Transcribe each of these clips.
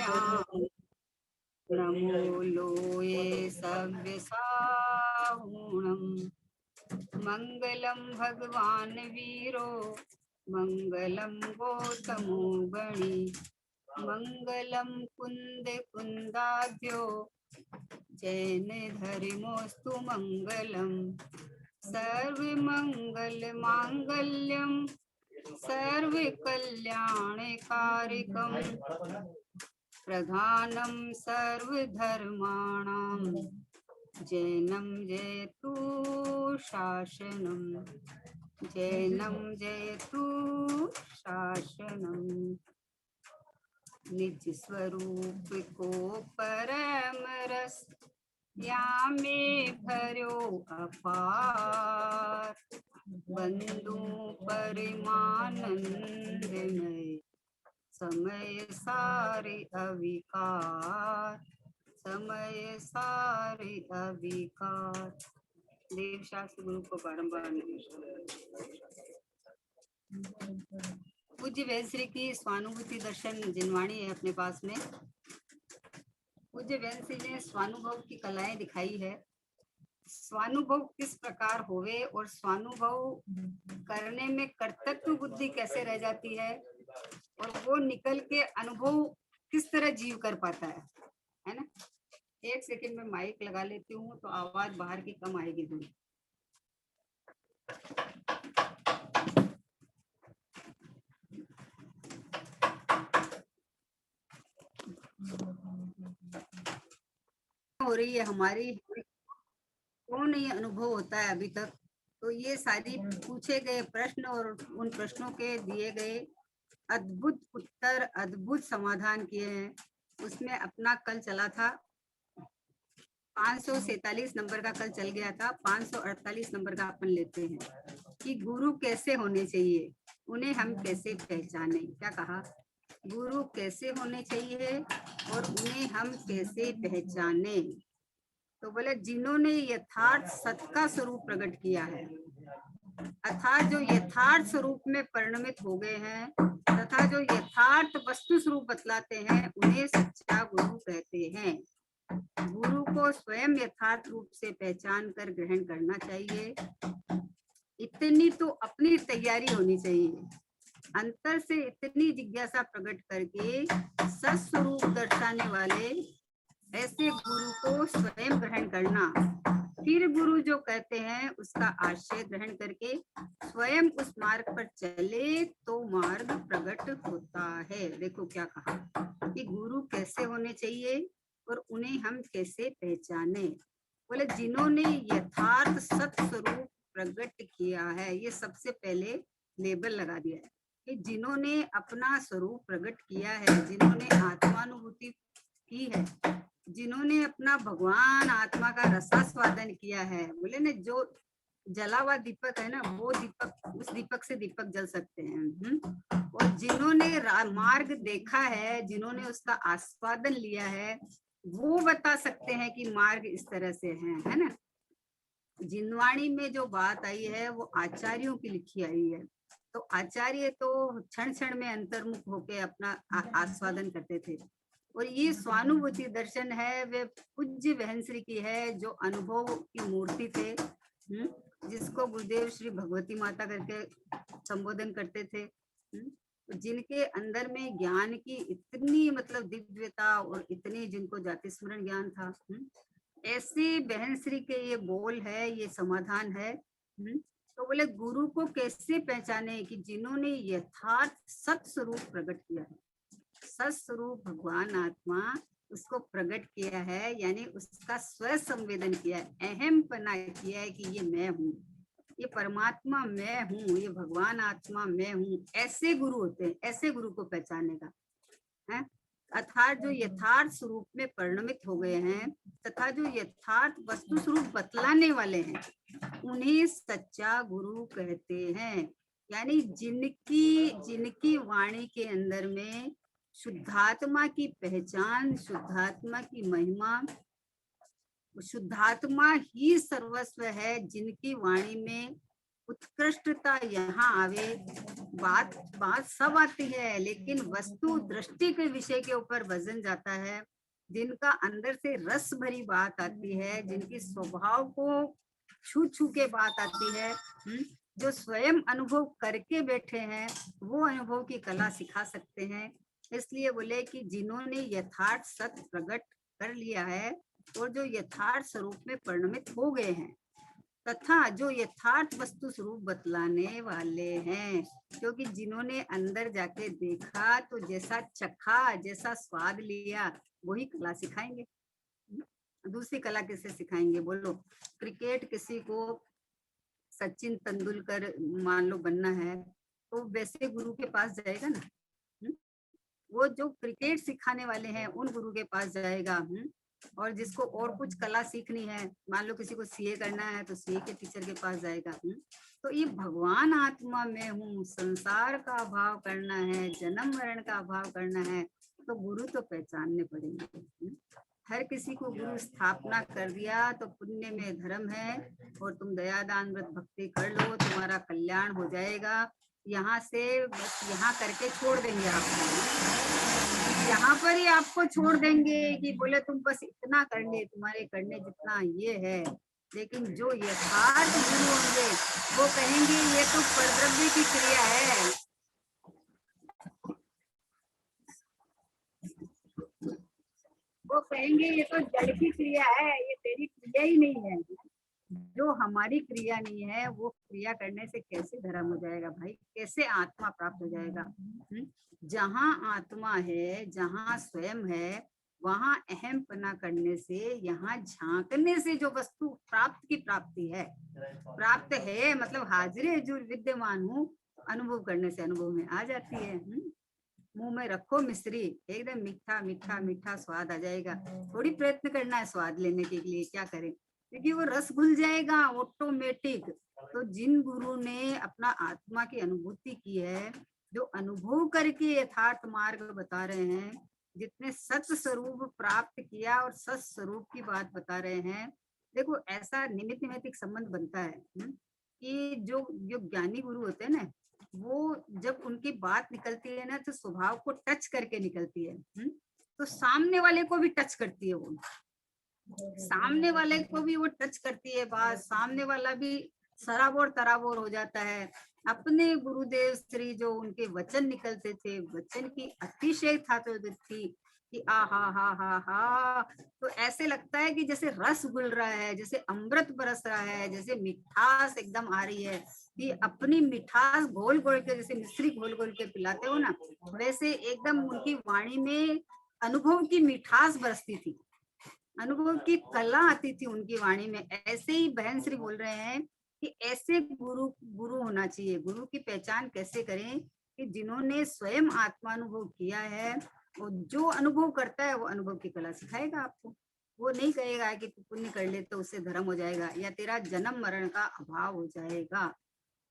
श्याम नमो लोये सव्यसाहुणम् मंगलम भगवान वीरो मंगलम गौतमो गणी मंगलम कुंद कुंदाभ्यो जैन धर्मोस्तु मंगलम सर्व मंगल मांगल्यम सर्व कल्याणकारिकम प्रधानम सर्वधर्माणां जैनं जयतु शासनम जैनं जयतु शासनम निज स्वरूप को परम रस यामे भर्यो अपार बंधु परिमानंदमय समय सारे अविकार समय सारे अविकार। देव शास्त्र गुरु को बारंबार पूज्य वैश्री की स्वानुभूति दर्शन जिनवाणी है अपने पास में। पूज्य वैश्री ने स्वानुभव की कलाएं दिखाई है। स्वानुभव किस प्रकार होवे और स्वानुभव करने में कर्तृत्व बुद्धि कैसे रह जाती है और वो निकल के अनुभव किस तरह जीव कर पाता है ना। एक सेकंड में माइक लगा लेती हूँ तो आवाज बाहर की कम आएगी थोड़ी। हो रही है हमारी, कौन ये अनुभव होता है अभी तक। तो ये सारी पूछे गए प्रश्न और उन प्रश्नों के दिए गए अद्भुत उत्तर, अद्भुत समाधान किए हैं। उसमें अपना कल चला था 547 नंबर का, कल चल गया था 548 नंबर का। अपन लेते हैं कि गुरु कैसे होने चाहिए, उन्हें हम कैसे पहचाने। क्या कहा? गुरु कैसे होने चाहिए और उन्हें हम कैसे पहचाने। तो बोले जिन्होंने यथार्थ सत्य का स्वरूप प्रकट किया है, अर्थात जो यथार्थ स्वरूप में परिणमित हो गए हैं तथा जो यथार्थ वस्तु स्वरूप बतलाते हैं, उन्हें सच्चा गुरु कहते हैं। गुरु को स्वयं यथार्थ रूप से पहचान कर ग्रहण करना चाहिए। इतनी तो अपनी तैयारी होनी चाहिए। अंतर से इतनी जिज्ञासा प्रकट करके सत्स्वरूप दर्शाने वाले ऐसे गुरु को स्वयं ग्रहण करना, फिर गुरु जो कहते हैं उसका आश्रय ग्रहण करके स्वयं उस मार्ग पर चले तो मार्ग प्रकट होता है। देखो क्या कहा कि गुरु कैसे होने चाहिए और उन्हें हम कैसे पहचाने। बोले जिन्होंने यथार्थ सत्य स्वरूप प्रकट किया है, ये सबसे पहले लेबल लगा दिया है कि जिन्होंने अपना स्वरूप प्रकट किया है, जिन्होंने आत्मानुभूति की है, जिन्होंने अपना भगवान आत्मा का रसास्वादन किया है। बोले ना जो जला हुआ दीपक है ना, वो दीपक, उस दीपक से दीपक जल सकते हैं। और जिन्होंने मार्ग देखा है, जिन्होंने उसका आस्वादन लिया है, वो बता सकते हैं कि मार्ग इस तरह से है ना। जिनवाणी में जो बात आई है वो आचार्यों की लिखी आई है। तो आचार्य तो क्षण क्षण में अंतर्मुख होके अपना आस्वादन करते थे। और ये स्वानुभूति दर्शन है वे पूज्य बहनश्री की है, जो अनुभव की मूर्ति थे, जिसको गुरुदेव श्री भगवती माता करके संबोधन करते थे, जिनके अंदर में ज्ञान की इतनी मतलब दिव्यता और इतनी जिनको जाति स्मरण ज्ञान था। ऐसे बहनश्री के ये बोल है, ये समाधान है। तो बोले गुरु को कैसे पहचाने कि जिन्होंने यथार्थ सत स्वरूप प्रकट किया है, सत स्वरूप भगवान आत्मा उसको प्रकट किया है, यानी उसका स्व संवेदन किया है, अहम पना किया है कि ये मैं हूँ, ये परमात्मा मैं हूँ, ये भगवान आत्मा मैं हूँ। ऐसे गुरु होते हैं, ऐसे गुरु को पहचानने का है। अर्थात जो यथार्थ स्वरूप में परिणमित हो गए हैं तथा जो यथार्थ वस्तु स्वरूप बतलाने वाले हैं, उन्हें सच्चा गुरु कहते हैं। यानी जिनकी वाणी के अंदर में शुद्धात्मा की पहचान, शुद्धात्मा की महिमा, शुद्धात्मा ही सर्वस्व है, जिनकी वाणी में उत्कृष्टता यहाँ आवे। बात बात सब आती है, लेकिन वस्तु दृष्टि के विषय के ऊपर वजन जाता है। जिनका अंदर से रस भरी बात आती है, जिनकी स्वभाव को छू छू के बात आती है, जो स्वयं अनुभव करके बैठे हैं, वो अनुभव की कला सिखा सकते हैं। इसलिए बोले कि जिन्होंने यथार्थ सत्य प्रकट कर लिया है और जो यथार्थ स्वरूप में परिणमित हो गए हैं, तथा जो यथार्थ वस्तु स्वरूप बतलाने वाले हैं, क्योंकि जिन्होंने अंदर जाके देखा तो जैसा चखा, जैसा स्वाद लिया, वही कला सिखाएंगे। दूसरी कला किसे सिखाएंगे बोलो? क्रिकेट किसी को सचिन तेंदुलकर मान लो बनना है, तो वैसे गुरु के पास जाएगा ना। वो जो क्रिकेट सिखाने वाले हैं उन गुरु के पास जाएगा। और जिसको और कुछ कला सीखनी है, मान लो किसी को सीए करना है तो सीए के टीचर के पास जाएगा। तो ये भगवान आत्मा में हूँ, संसार का अभाव करना है, जन्म मरण का अभाव करना है, तो गुरु तो पहचानने पड़ेंगे। हर किसी को गुरु स्थापना कर दिया तो पुण्य में धर्म है, और तुम दया दान व्रत भक्ति कर लो, तुम्हारा कल्याण हो जाएगा। यहाँ से बस यहाँ करके छोड़ देंगे आपको, यहाँ पर ही आपको छोड़ देंगे कि बोले तुम बस इतना कर ले, तुम्हारे करने जितना ये है। लेकिन जो यथार्थ गुरु होंगे वो कहेंगे ये तो परद्रव्य की क्रिया है, वो कहेंगे ये तो जड़ की क्रिया है, ये तेरी क्रिया ही नहीं है। जो हमारी क्रिया नहीं है वो क्रिया करने से कैसे धर्म हो जाएगा भाई, कैसे आत्मा प्राप्त हो जाएगा? जहाँ आत्मा है, जहाँ स्वयं है, वहां अहम पना करने से, यहाँ झांकने से जो वस्तु प्राप्त की प्राप्ति है, प्राप्त है मतलब हाजिर हजूर विद्यमान हूँ, अनुभव करने से अनुभव में आ जाती है। मुंह में रखो मिश्री, एकदम मीठा मीठा मीठा स्वाद आ जाएगा। थोड़ी प्रयत्न करना है स्वाद लेने के लिए, क्या करें, क्योंकि वो रस घुल जाएगा ऑटोमेटिक। तो जिन गुरु ने अपना आत्मा की अनुभूति की है, जो अनुभव करके यथार्थ मार्ग बता रहे हैं, जितने सत्य स्वरूप प्राप्त किया और सत्य स्वरूप की बात बता रहे हैं, देखो ऐसा निमित्त निमित्त संबंध बनता है कि जो जो ज्ञानी गुरु होते हैं ना, वो जब उनकी बात निकलती है ना तो स्वभाव को टच करके निकलती है। तो सामने वाले को भी टच करती है, वो सामने वाले को भी वो टच करती है बात, सामने वाला भी सराबोर तराबोर हो जाता है। अपने गुरुदेव श्री जो उनके वचन निकलते थे, वचन की अतिशय था तो थी कि आ हा, तो ऐसे लगता है कि जैसे रस घुल रहा है, जैसे अमृत बरस रहा है, जैसे मिठास एकदम आ रही है, कि अपनी मिठास घोल घोल के, जैसे मिश्री घोल घोल के पिलाते हो ना, वैसे एकदम उनकी वाणी में अनुभव की मिठास बरसती थी, अनुभव की कला आती थी उनकी वाणी में। ऐसे ही बहन श्री बोल रहे हैं कि ऐसे गुरु गुरु होना चाहिए। गुरु की पहचान कैसे करें? कि जिन्होंने स्वयं आत्मानुभव किया है, और जो अनुभव करता है वो अनुभव की कला सिखाएगा आपको। वो नहीं कहेगा कि तू पुण्य कर ले तो उससे धर्म हो जाएगा, या तेरा जन्म मरण का अभाव हो जाएगा।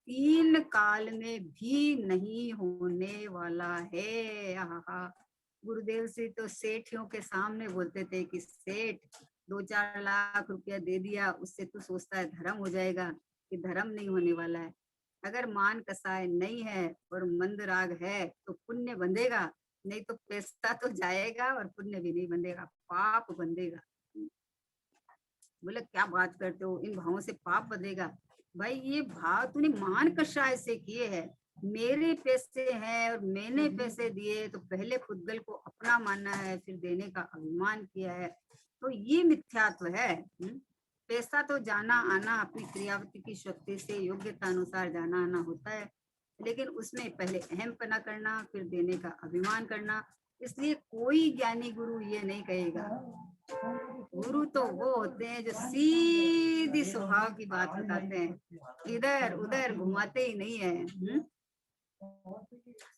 3 काल में भी नहीं होने वाला है। आहा, गुरुदेव से तो सेठियों के सामने बोलते थे कि सेठ 2-4 लाख रुपया दे दिया, उससे तू सोचता है धर्म हो जाएगा, कि धर्म नहीं होने वाला है। अगर मान कसाय नहीं है और मंद राग है तो पुण्य बंधेगा, नहीं तो पैसा तो जाएगा और पुण्य भी नहीं बंधेगा, पाप बंधेगा। बोले क्या बात करते हो, इन भावों से पाप बंधेगा? भाई ये भाव तूने मान कषाय से किए हैं, मेरे पैसे हैं और मैंने पैसे दिए, तो पहले पुद्गल को अपना मानना है, फिर देने का अभिमान किया है, तो ये मिथ्यात्व है। पैसा तो जाना आना अपनी क्रियावृत्ति की शक्ति से योग्यता अनुसार जाना आना होता है, लेकिन उसमें पहले अहम पना करना, फिर देने का अभिमान करना। इसलिए कोई ज्ञानी गुरु ये नहीं कहेगा। गुरु तो वो होते हैं जो सीधी स्वभाव की बात बताते हैं, इधर उधर घुमाते ही नहीं है।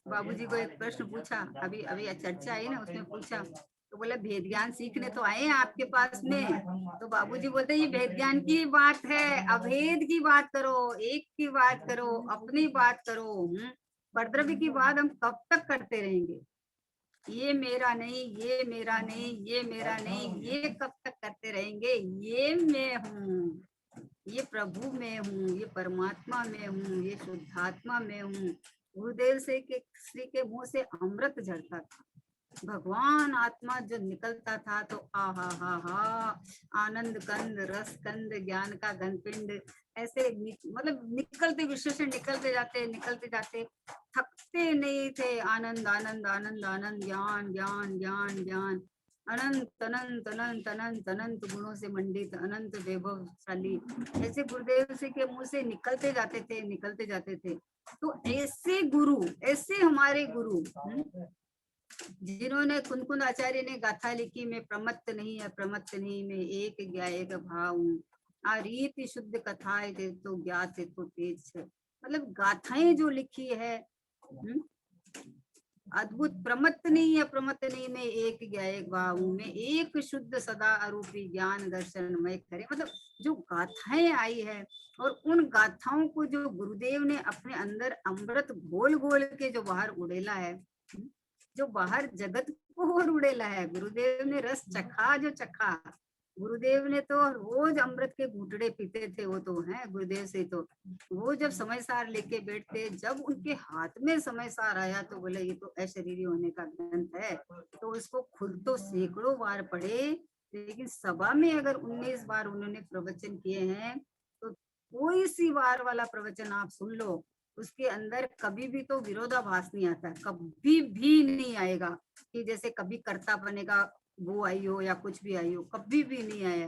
बाबूजी को एक प्रश्न पूछा, अभी अभी चर्चा आई ना, उसमें पूछा तो बोले भेद ज्ञान सीखने तो आए हैं आपके पास में। तो बाबूजी बोलते ये भेद ज्ञान की बात है, अभेद की बात करो, एक की बात करो, अपनी बात करो। परद्रव्य की बात हम कब तक करते रहेंगे? ये मेरा नहीं, ये मेरा नहीं, ये मेरा नहीं, ये कब तक करते रहेंगे? ये मैं हूँ, ये प्रभु में हूँ, ये परमात्मा में हूँ, ये शुद्धात्मा में हूँ। गुरुदेव से के श्री के मुंह से अमृत झरता था, भगवान आत्मा जो निकलता था तो आहा हा हा, आनंद कंद, रस कंद, ज्ञान का घनपिंड, ऐसे मतलब निकलते, विश्व से निकलते जाते, थकते नहीं थे। आनंद आनंद आनंद आनंद, ज्ञान ज्ञान ज्ञान ज्ञान, अनंत अनंत अनंत अनंत अनंत गुणों से मंडित, अनंत वैभवशाली, ऐसे गुरुदेव से के मुंह से निकलते जाते थे। तो ऐसे गुरु, ऐसे हमारे गुरु, जिन्होंने कुनकुन आचार्य ने गाथा लिखी, मैं प्रमत्त नहीं, अप्रमत्त नहीं, मैं एक ज्ञा एक भाव हूँ, आ रीति शुद्ध कथाएं दे तो ज्ञात है तो तेज है। मतलब गाथाएं जो लिखी है, अद्भुत, प्रमत्त नहीं, अप्रमत्त नहीं, मैं एक ज्ञा एक भाव हूँ, मैं एक शुद्ध सदा अरूपी ज्ञान दर्शन मैं करे। मतलब जो गाथाएं आई है, और उन गाथाओं को जो गुरुदेव ने अपने अंदर अमृत घोल घोल के जो बाहर उड़ेला है, जो बाहर जगत को और उड़ेला है, गुरुदेव ने रस चखा, जो चखा, गुरुदेव ने तो रोज अमृत के घूंटड़े पीते थे। वो तो है गुरुदेव से, तो वो जब समय सार लेके बैठते, जब उनके हाथ में समय सार आया तो बोले ये तो अशरीरी होने का ग्रंथ है, तो उसको खुद तो सैकड़ों बार पढ़े, लेकिन सभा में अगर 19 बार उन्होंने प्रवचन किए हैं, तो कोई सी बार वाला प्रवचन आप सुन लो, उसके अंदर कभी भी तो विरोधाभास नहीं आता, कभी भी नहीं आएगा कि जैसे कभी कर्ता बनेगा वो आई हो या कुछ भी आई हो, कभी भी नहीं आया।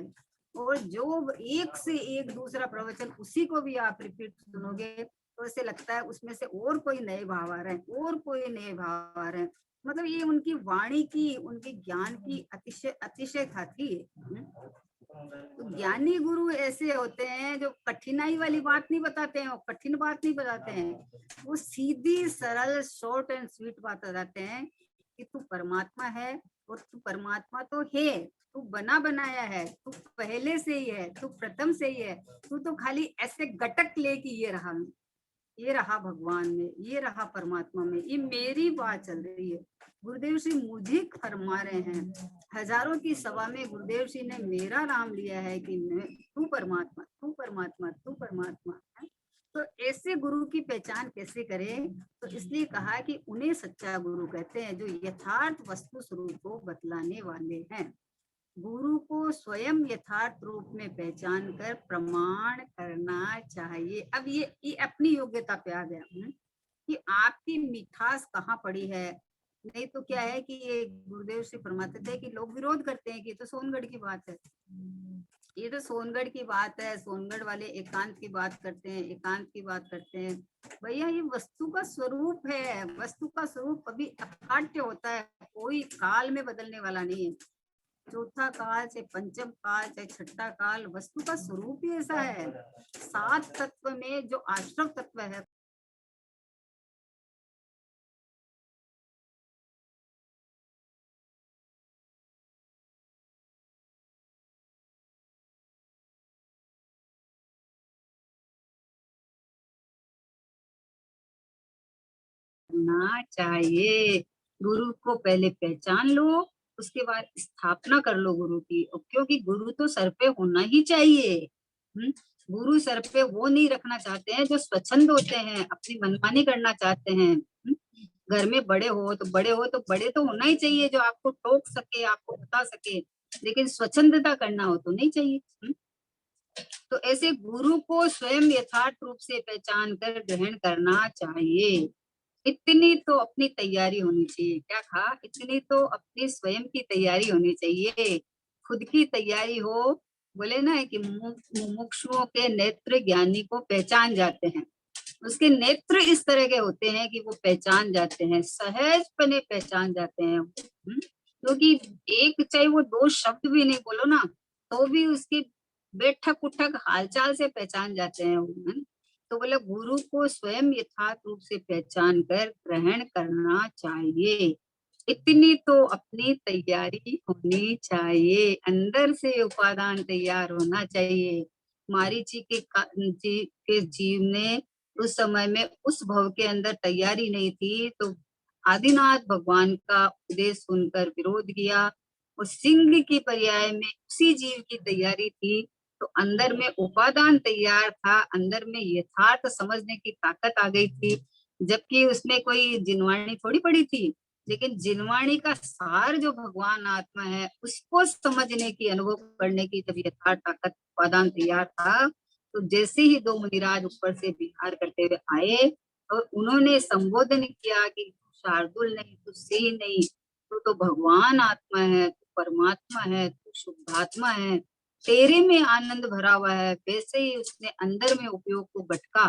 और जो एक से एक दूसरा प्रवचन, उसी को भी आप रिपीट सुनोगे तो ऐसे लगता है उसमें से और कोई नए भाव आ रहे हैं, और कोई नए भाव आ रहे हैं। मतलब ये उनकी वाणी की, उनके ज्ञान की अतिशय अतिशय था थी। तो ज्ञानी गुरु ऐसे होते हैं जो कठिनाई वाली बात नहीं बताते हैं, वो कठिन बात नहीं बताते हैं, वो सीधी सरल शॉर्ट एंड स्वीट बात बताते हैं कि तू परमात्मा है, और तू परमात्मा तो है, तू बना बनाया है, तू पहले से ही है, तू प्रथम से ही है, तू तो खाली ऐसे गटक ले कि ये रहा, ये रहा भगवान में, ये रहा परमात्मा में, ये मेरी बात चल रही है। गुरुदेव श्री मुझे फरमा रहे हैं, हजारों की सभा में गुरुदेव श्री ने मेरा नाम लिया है कि तू परमात्मा, तू परमात्मा, तू परमात्मा है। तो ऐसे गुरु की पहचान कैसे करें? तो इसलिए कहा कि उन्हें सच्चा गुरु कहते हैं, जो यथार्थ वस्तु स्वरूप को बतलाने वाले हैं। गुरु को स्वयं यथार्थ रूप में पहचान कर प्रमाण करना चाहिए। अब ये अपनी योग्यता पे आ गया कि आपकी मिठास कहाँ पड़ी है। नहीं तो क्या है कि ये गुरुदेव से फरमाते थे कि लोग विरोध करते हैं कि ये तो सोनगढ़ की बात है, ये तो सोनगढ़ की बात है, सोनगढ़ वाले एकांत की बात करते हैं, एकांत की बात करते हैं। भैया ये वस्तु का स्वरूप है, वस्तु का स्वरूप कभी अकाट्य होता है, कोई काल में बदलने वाला नहीं है। चौथा काल चाहे पंचम काल चाहे छठा काल, वस्तु का स्वरूप ही ऐसा है। 7 तत्व में जो आश्रव तत्व है, ना चाहिए। गुरु को पहले पहचान लो, उसके बाद स्थापना कर लो गुरु की, क्योंकि गुरु तो सर पे होना ही चाहिए। गुरु सर पे वो नहीं रखना चाहते हैं जो स्वच्छंद होते हैं, अपनी मनमानी करना चाहते हैं। घर में बड़े हो तो बड़े तो होना ही चाहिए, जो आपको टोक सके, आपको बता सके, लेकिन स्वच्छंदता करना हो तो नहीं चाहिए। तो ऐसे गुरु को स्वयं यथार्थ रूप से पहचान कर ग्रहण करना चाहिए। इतनी तो अपनी तैयारी होनी चाहिए। क्या कहा? इतनी तो अपनी स्वयं की तैयारी होनी चाहिए, खुद की तैयारी हो। बोले ना कि मुमुक्षुओं के नेत्र ज्ञानी को पहचान जाते हैं, उसके नेत्र इस तरह के होते हैं कि वो पहचान जाते हैं, सहज पने पहचान जाते हैं। क्योंकि एक चाहे वो 2 शब्द भी नहीं बोलो ना, तो भी उसकी बैठक उठक हालचाल से पहचान जाते हैं वो। तो बोले गुरु को स्वयं यथार्थ रूप से पहचान कर ग्रहण करना चाहिए। इतनी तो अपनी तैयारी होनी चाहिए, अंदर से उपादान तैयार होना चाहिए। मारीची के जीव ने उस समय में उस भव के अंदर तैयारी नहीं थी, तो आदिनाथ भगवान का उपदेश सुनकर विरोध किया। और सिंह की पर्याय में उसी जीव की तैयारी थी, तो अंदर में उपादान तैयार था, अंदर में यथार्थ समझने की ताकत आ गई थी, जबकि उसमें कोई जिनवाणी थोड़ी पड़ी थी। लेकिन जिनवाणी का सार जो भगवान आत्मा है, उसको समझने की, अनुभव करने की जब यथार्थ ताकत, उपादान तैयार था, तो जैसे ही दो मुनिराज ऊपर से विहार करते हुए आए और उन्होंने संबोधन किया कि शार्दुल नहीं, तू सिंह नहीं, तो भगवान आत्मा है, तू परमात्मा है, तू शुद्धात्मा है, तेरे में आनंद भरा हुआ है। वैसे ही उसने अंदर में उपयोग को गटका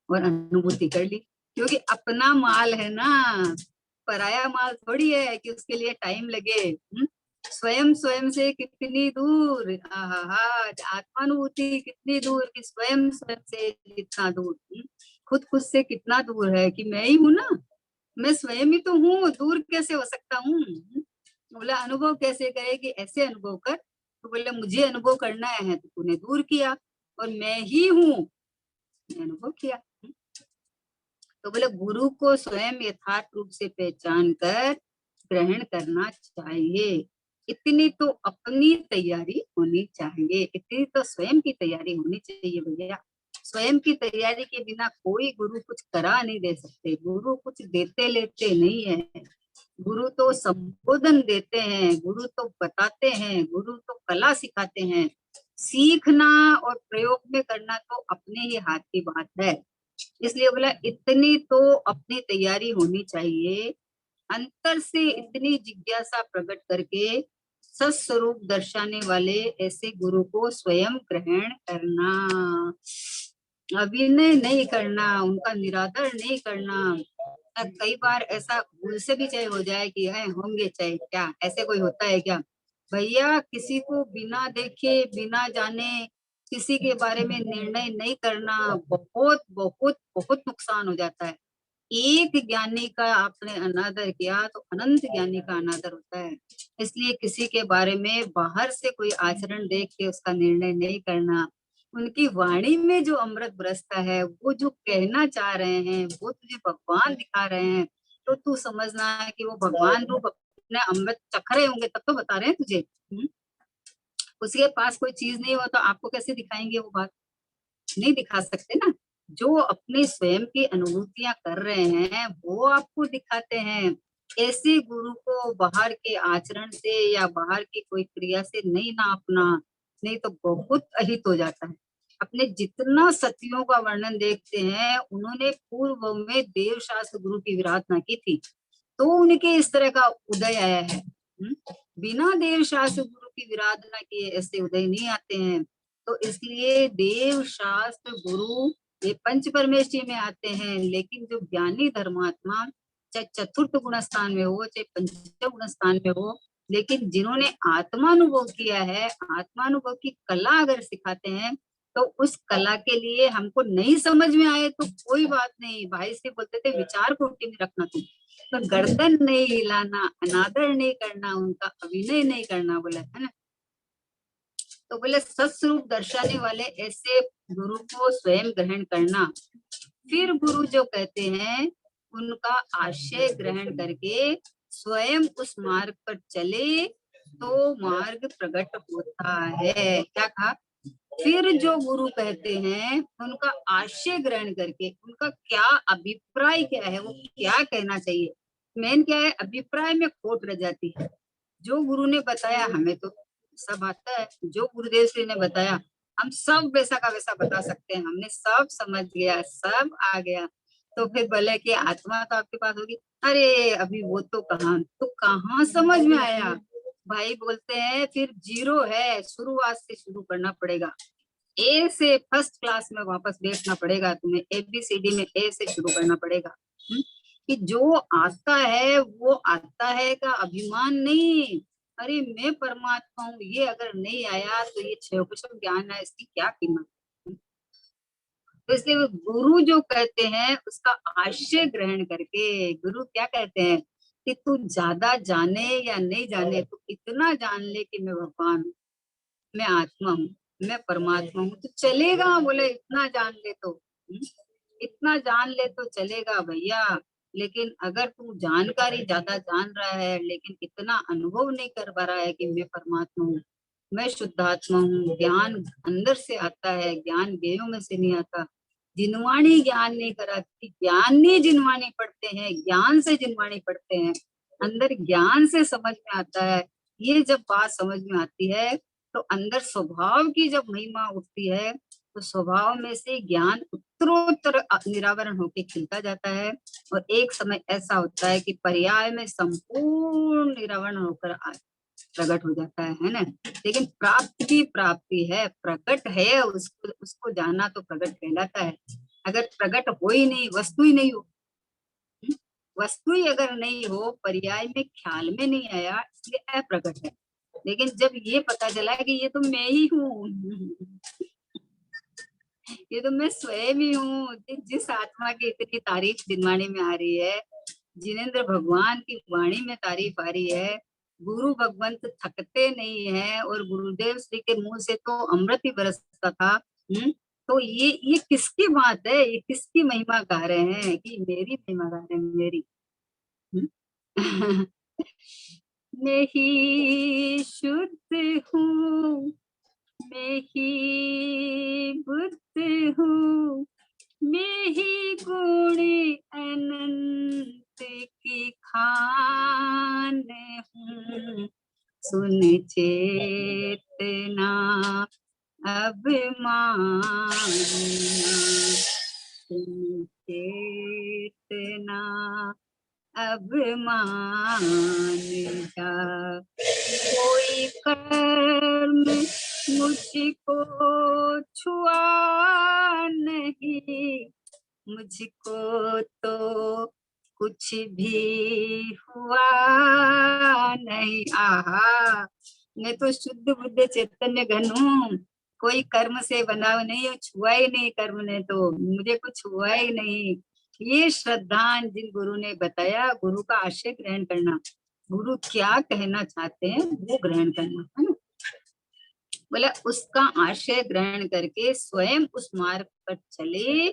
और अनुभूति कर ली, क्योंकि अपना माल है ना, पराया माल थोड़ी है कि उसके लिए टाइम लगे। स्वयं स्वयं से कितनी दूर, आत्मानुभूति कितनी दूर कि स्वयं स्वयं से कितना दूर, खुद खुद से कितना दूर है कि मैं ही हूँ ना, मैं स्वयं ही तो हूँ, दूर कैसे हो सकता हूँ। बोला अनुभव कैसे करे कि ऐसे अनुभव कर। तो बोले मुझे अनुभव करना है, तो तूने दूर किया, और मैं ही हूँ, मैं अनुभव किया। तो बोले गुरु को स्वयं यथार्थ रूप से पहचान कर ग्रहण करना चाहिए। इतनी तो अपनी तैयारी होनी चाहिए, इतनी तो स्वयं की तैयारी होनी चाहिए भैया। स्वयं की तैयारी के बिना कोई गुरु कुछ करा नहीं दे सकते। गुरु कुछ देते लेते नहीं है, गुरु तो संबोधन देते हैं, गुरु तो बताते हैं, गुरु तो कला सिखाते हैं। सीखना और प्रयोग में करना तो अपने ही हाथ की बात है। इसलिए बोला इतनी तो अपनी तैयारी होनी चाहिए, अंतर से इतनी जिज्ञासा प्रकट करके सत्स्वरूप दर्शाने वाले ऐसे गुरु को स्वयं ग्रहण करना, अभिनय नहीं करना, उनका निरादर नहीं करना। कई बार ऐसा भूल से भी चाहे हो जाए कि है होंगे, चाहे क्या ऐसे कोई होता है क्या भैया। किसी को बिना देखे बिना जाने किसी के बारे में निर्णय नहीं करना, बहुत बहुत बहुत नुकसान हो जाता है। एक ज्ञानी का आपने अनादर किया तो अनंत ज्ञानी का अनादर होता है। इसलिए किसी के बारे में बाहर से कोई आचरण देख के उसका निर्णय नहीं करना। उनकी वाणी में जो अमृत बरसता है, वो जो कहना चाह रहे हैं, वो तुझे भगवान दिखा रहे हैं, तो तू समझना है कि वो भगवान रूप अपने अमृत चख रहे होंगे, तब तो बता रहे हैं तुझे। उसके पास कोई चीज नहीं हो तो आपको कैसे दिखाएंगे वो बात, नहीं दिखा सकते ना। जो अपने स्वयं की अनुभूतियां कर रहे हैं वो आपको दिखाते हैं। ऐसे गुरु को बाहर के आचरण से या बाहर की कोई क्रिया से नहीं नापना, नहीं तो बहुत अहित हो जाता है। अपने जितना सतियों का वर्णन देखते हैं, उन्होंने पूर्व में देव शास्त्र गुरु की विराधना की थी, तो उनके इस तरह का उदय आया है। बिना देव शास्त्र गुरु की विराधना किए ऐसे उदय नहीं आते हैं। तो इसलिए देव शास्त्र गुरु ये पंच परमेष्ठी में आते हैं, लेकिन जो ज्ञानी धर्मात्मा चाहे चतुर्थ गुण स्थान में हो चाहे पंचम गुण स्थान में हो, लेकिन जिन्होंने आत्मानुभव किया है, आत्मानुभव की कला अगर सिखाते हैं, तो उस कला के लिए हमको नहीं समझ में आए तो कोई बात नहीं। भाई से बोलते थे विचार कोटि में रखना तुम, तो गर्दन नहीं हिलाना, अनादर नहीं करना, उनका अभिनय नहीं करना, बोला है ना। तो बोले सत्स्वरूप दर्शाने वाले ऐसे गुरु को स्वयं ग्रहण करना। फिर गुरु जो कहते हैं उनका आशय ग्रहण करके स्वयं उस मार्ग पर चले तो मार्ग प्रकट होता है। क्या कहा? फिर जो गुरु कहते हैं उनका आशय ग्रहण करके उनका क्या अभिप्राय क्या है, वो क्या कहना चाहिए, मेन क्या है, अभिप्राय में खोट रह जाती है। जो गुरु ने बताया हमें तो सब आता है, जो गुरुदेव श्री ने बताया हम सब वैसा का वैसा बता सकते हैं, हमने सब समझ लिया, सब आ गया। तो फिर बोले कि आत्मा तो आपके पास होगी। अरे अभी वो तो कहाँ समझ में आया। भाई बोलते हैं फिर जीरो है, शुरुआत से शुरू करना पड़ेगा। ए से फर्स्ट क्लास में वापस बैठना पड़ेगा तुम्हें, ABCD में ए से शुरू करना पड़ेगा। कि जो आता है वो आता है का अभिमान नहीं। अरे मैं परमात्मा हूँ, ये अगर नहीं आया तो ये छह कुशल ज्ञान है, इसकी क्या कीमत। तो इसलिए गुरु जो कहते हैं उसका आशय ग्रहण करके गुरु क्या कहते हैं कि तू ज्यादा जाने या नहीं जाने, तो इतना जान ले कि मैं भगवान हूँ, मैं आत्मा हूँ, मैं परमात्मा हूँ, तो चलेगा। बोले इतना जान ले तो, इतना जान ले तो चलेगा भैया। लेकिन अगर तू जानकारी ज्यादा जान रहा है लेकिन इतना अनुभव नहीं कर पा रहा है कि मैं परमात्मा हूँ, मैं शुद्धात्मा हूँ। ज्ञान अंदर से आता है, ज्ञान गेयों में से नहीं आता। जिनवाणी ज्ञान नहीं कराती, ज्ञान नहीं जिनवाणी पढ़ते हैं, ज्ञान से जिनवाणी पढ़ते हैं। अंदर ज्ञान से समझ में आता है। ये जब बात समझ में आती है तो अंदर स्वभाव की जब महिमा उठती है तो स्वभाव में से ज्ञान उत्तरोत्तर निरावरण होके खिलता जाता है। और एक समय ऐसा होता है कि पर्याय में संपूर्ण निरावरण होकर प्रकट हो जाता है ना। लेकिन प्राप्ति की प्राप्ति है, प्रकट है, उसको उसको जाना तो प्रकट कहलाता है। अगर प्रकट हो ही नहीं, वस्तु ही नहीं हो, वस्तु ही अगर नहीं हो, पर्याय में ख्याल में नहीं आया, इसलिए अप्रकट है। लेकिन जब ये पता चला कि ये तो मैं ही हूँ, ये तो मैं स्वयं ही हूँ, जिस आत्मा की इतनी तारीफ जिनवाणी में आ रही है, जिनेंद्र भगवान की वाणी में तारीफ आ रही है, गुरु भगवंत थकते नहीं है और गुरुदेव श्री के मुंह से तो अमृत ही बरसता था। तो ये किसकी बात है, ये किसकी महिमा गा रहे हैं? कि मेरी महिमा गा रहे हैं, मेरी। मैं ही शुद्ध हूँ, मैं ही बुद्ध हूँ, मैं ही गुण अनंत की खान हूँ। सुन चेतना अब मानना, सुन चेतना अब मान जा। कोई कर्म मुझको छुआ नहीं, मुझको तो कुछ भी हुआ नहीं। आहा, मैं तो शुद्ध बुद्ध चैतन्य घन हूँ, कोई कर्म से बना नहीं, छुआ ही नहीं कर्म ने, तो मुझे कुछ हुआ ही नहीं। ये श्रद्धान जिन गुरु ने बताया, गुरु का आशय ग्रहण करना, गुरु क्या कहना चाहते हैं वो ग्रहण करना, है ना। बोला उसका आशय ग्रहण करके स्वयं उस मार्ग पर चले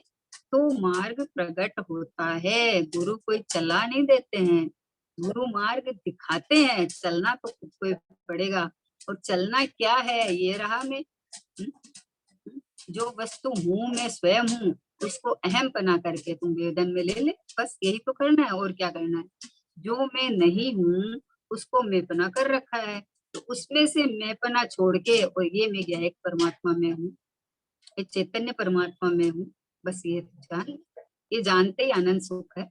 तो मार्ग प्रकट होता है। गुरु कोई चला नहीं देते हैं, गुरु मार्ग दिखाते हैं। चलना तो खुद को पड़ेगा। और चलना क्या है, ये रहा मैं, जो वस्तु हूँ मैं स्वयं हूँ, उसको अहम पना करके तुम वेदन में ले ले, बस यही तो करना है। और क्या करना है? जो मैं नहीं हूँ उसको मैं पना कर रखा है, तो उसमें से मैं पना छोड़ के, और ये मैं क्या एक परमात्मा में हूँ, एक चैतन्य परमात्मा में हूँ, बस ये जान, ये जानते ही आनंद सुख है।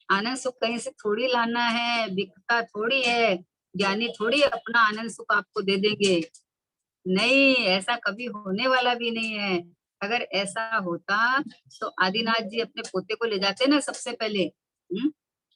आनंद सुख कहीं से थोड़ी लाना है, बिकता थोड़ी है। ज्ञानी थोड़ी अपना आनंद सुख आपको दे देंगे, नहीं, ऐसा कभी होने वाला भी नहीं है। अगर ऐसा होता तो आदिनाथ जी अपने पोते को ले जाते ना सबसे पहले।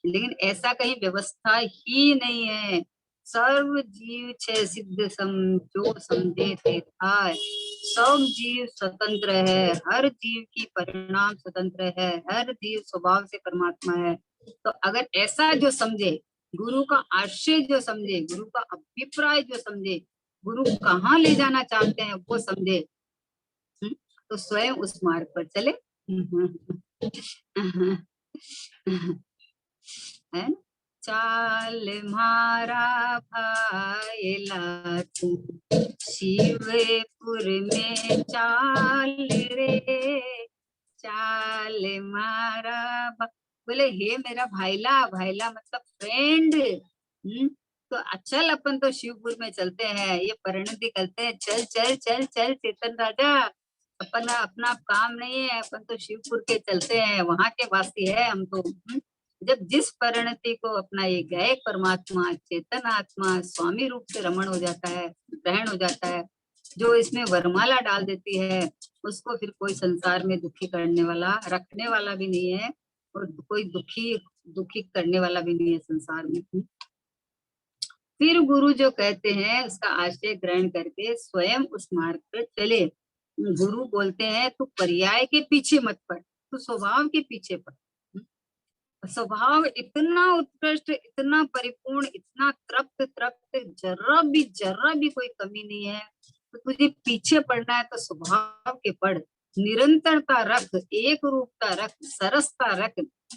लेकिन ऐसा कहीं व्यवस्था ही नहीं है। सर्व जीव छे सिद्ध सम, जो समझे थे था। सब जीव स्वतंत्र है, हर जीव की परिणाम स्वतंत्र है, हर जीव स्वभाव से परमात्मा है। तो अगर ऐसा जो समझे, गुरु का आशय जो समझे, गुरु का अभिप्राय जो समझे, गुरु कहाँ ले जाना चाहते हैं वो समझे, तो स्वयं उस मार्ग पर चले। है, चाल मारा भाईला तू शिवपुर में चाल रे, चाल मारा बोले हे मेरा भाईला, भाईला मतलब फ्रेंड। तो चल अपन तो शिवपुर में चलते हैं, ये परिणति करते हैं, चल चल चल चल चेतन राजा, अपन अपना काम नहीं है, अपन तो शिवपुर के चलते हैं, वहां के वासी है हम तो। जब जिस परिणति को अपना ये गए परमात्मा चेतन आत्मा स्वामी रूप से रमण हो जाता है, ग्रहण हो जाता है, जो इसमें वरमाला डाल देती है, उसको फिर कोई संसार में दुखी करने वाला रखने वाला भी नहीं है, और कोई दुखी करने वाला भी नहीं है संसार में। फिर गुरु जो कहते हैं उसका आश्रय ग्रहण करके स्वयं उस मार्ग पर चले। गुरु बोलते हैं तू पर्याय के पीछे मत पड़, तू स्वभाव के पीछे पड़। स्वभाव इतना उत्कृष्ट, इतना परिपूर्ण, इतना तृप्त तृप्त, जरा भी कोई कमी नहीं है। तो तुझे पीछे पड़ना है तो स्वभाव के पढ़, निरंतरता रख, एक रूपता रख, सरसता रख,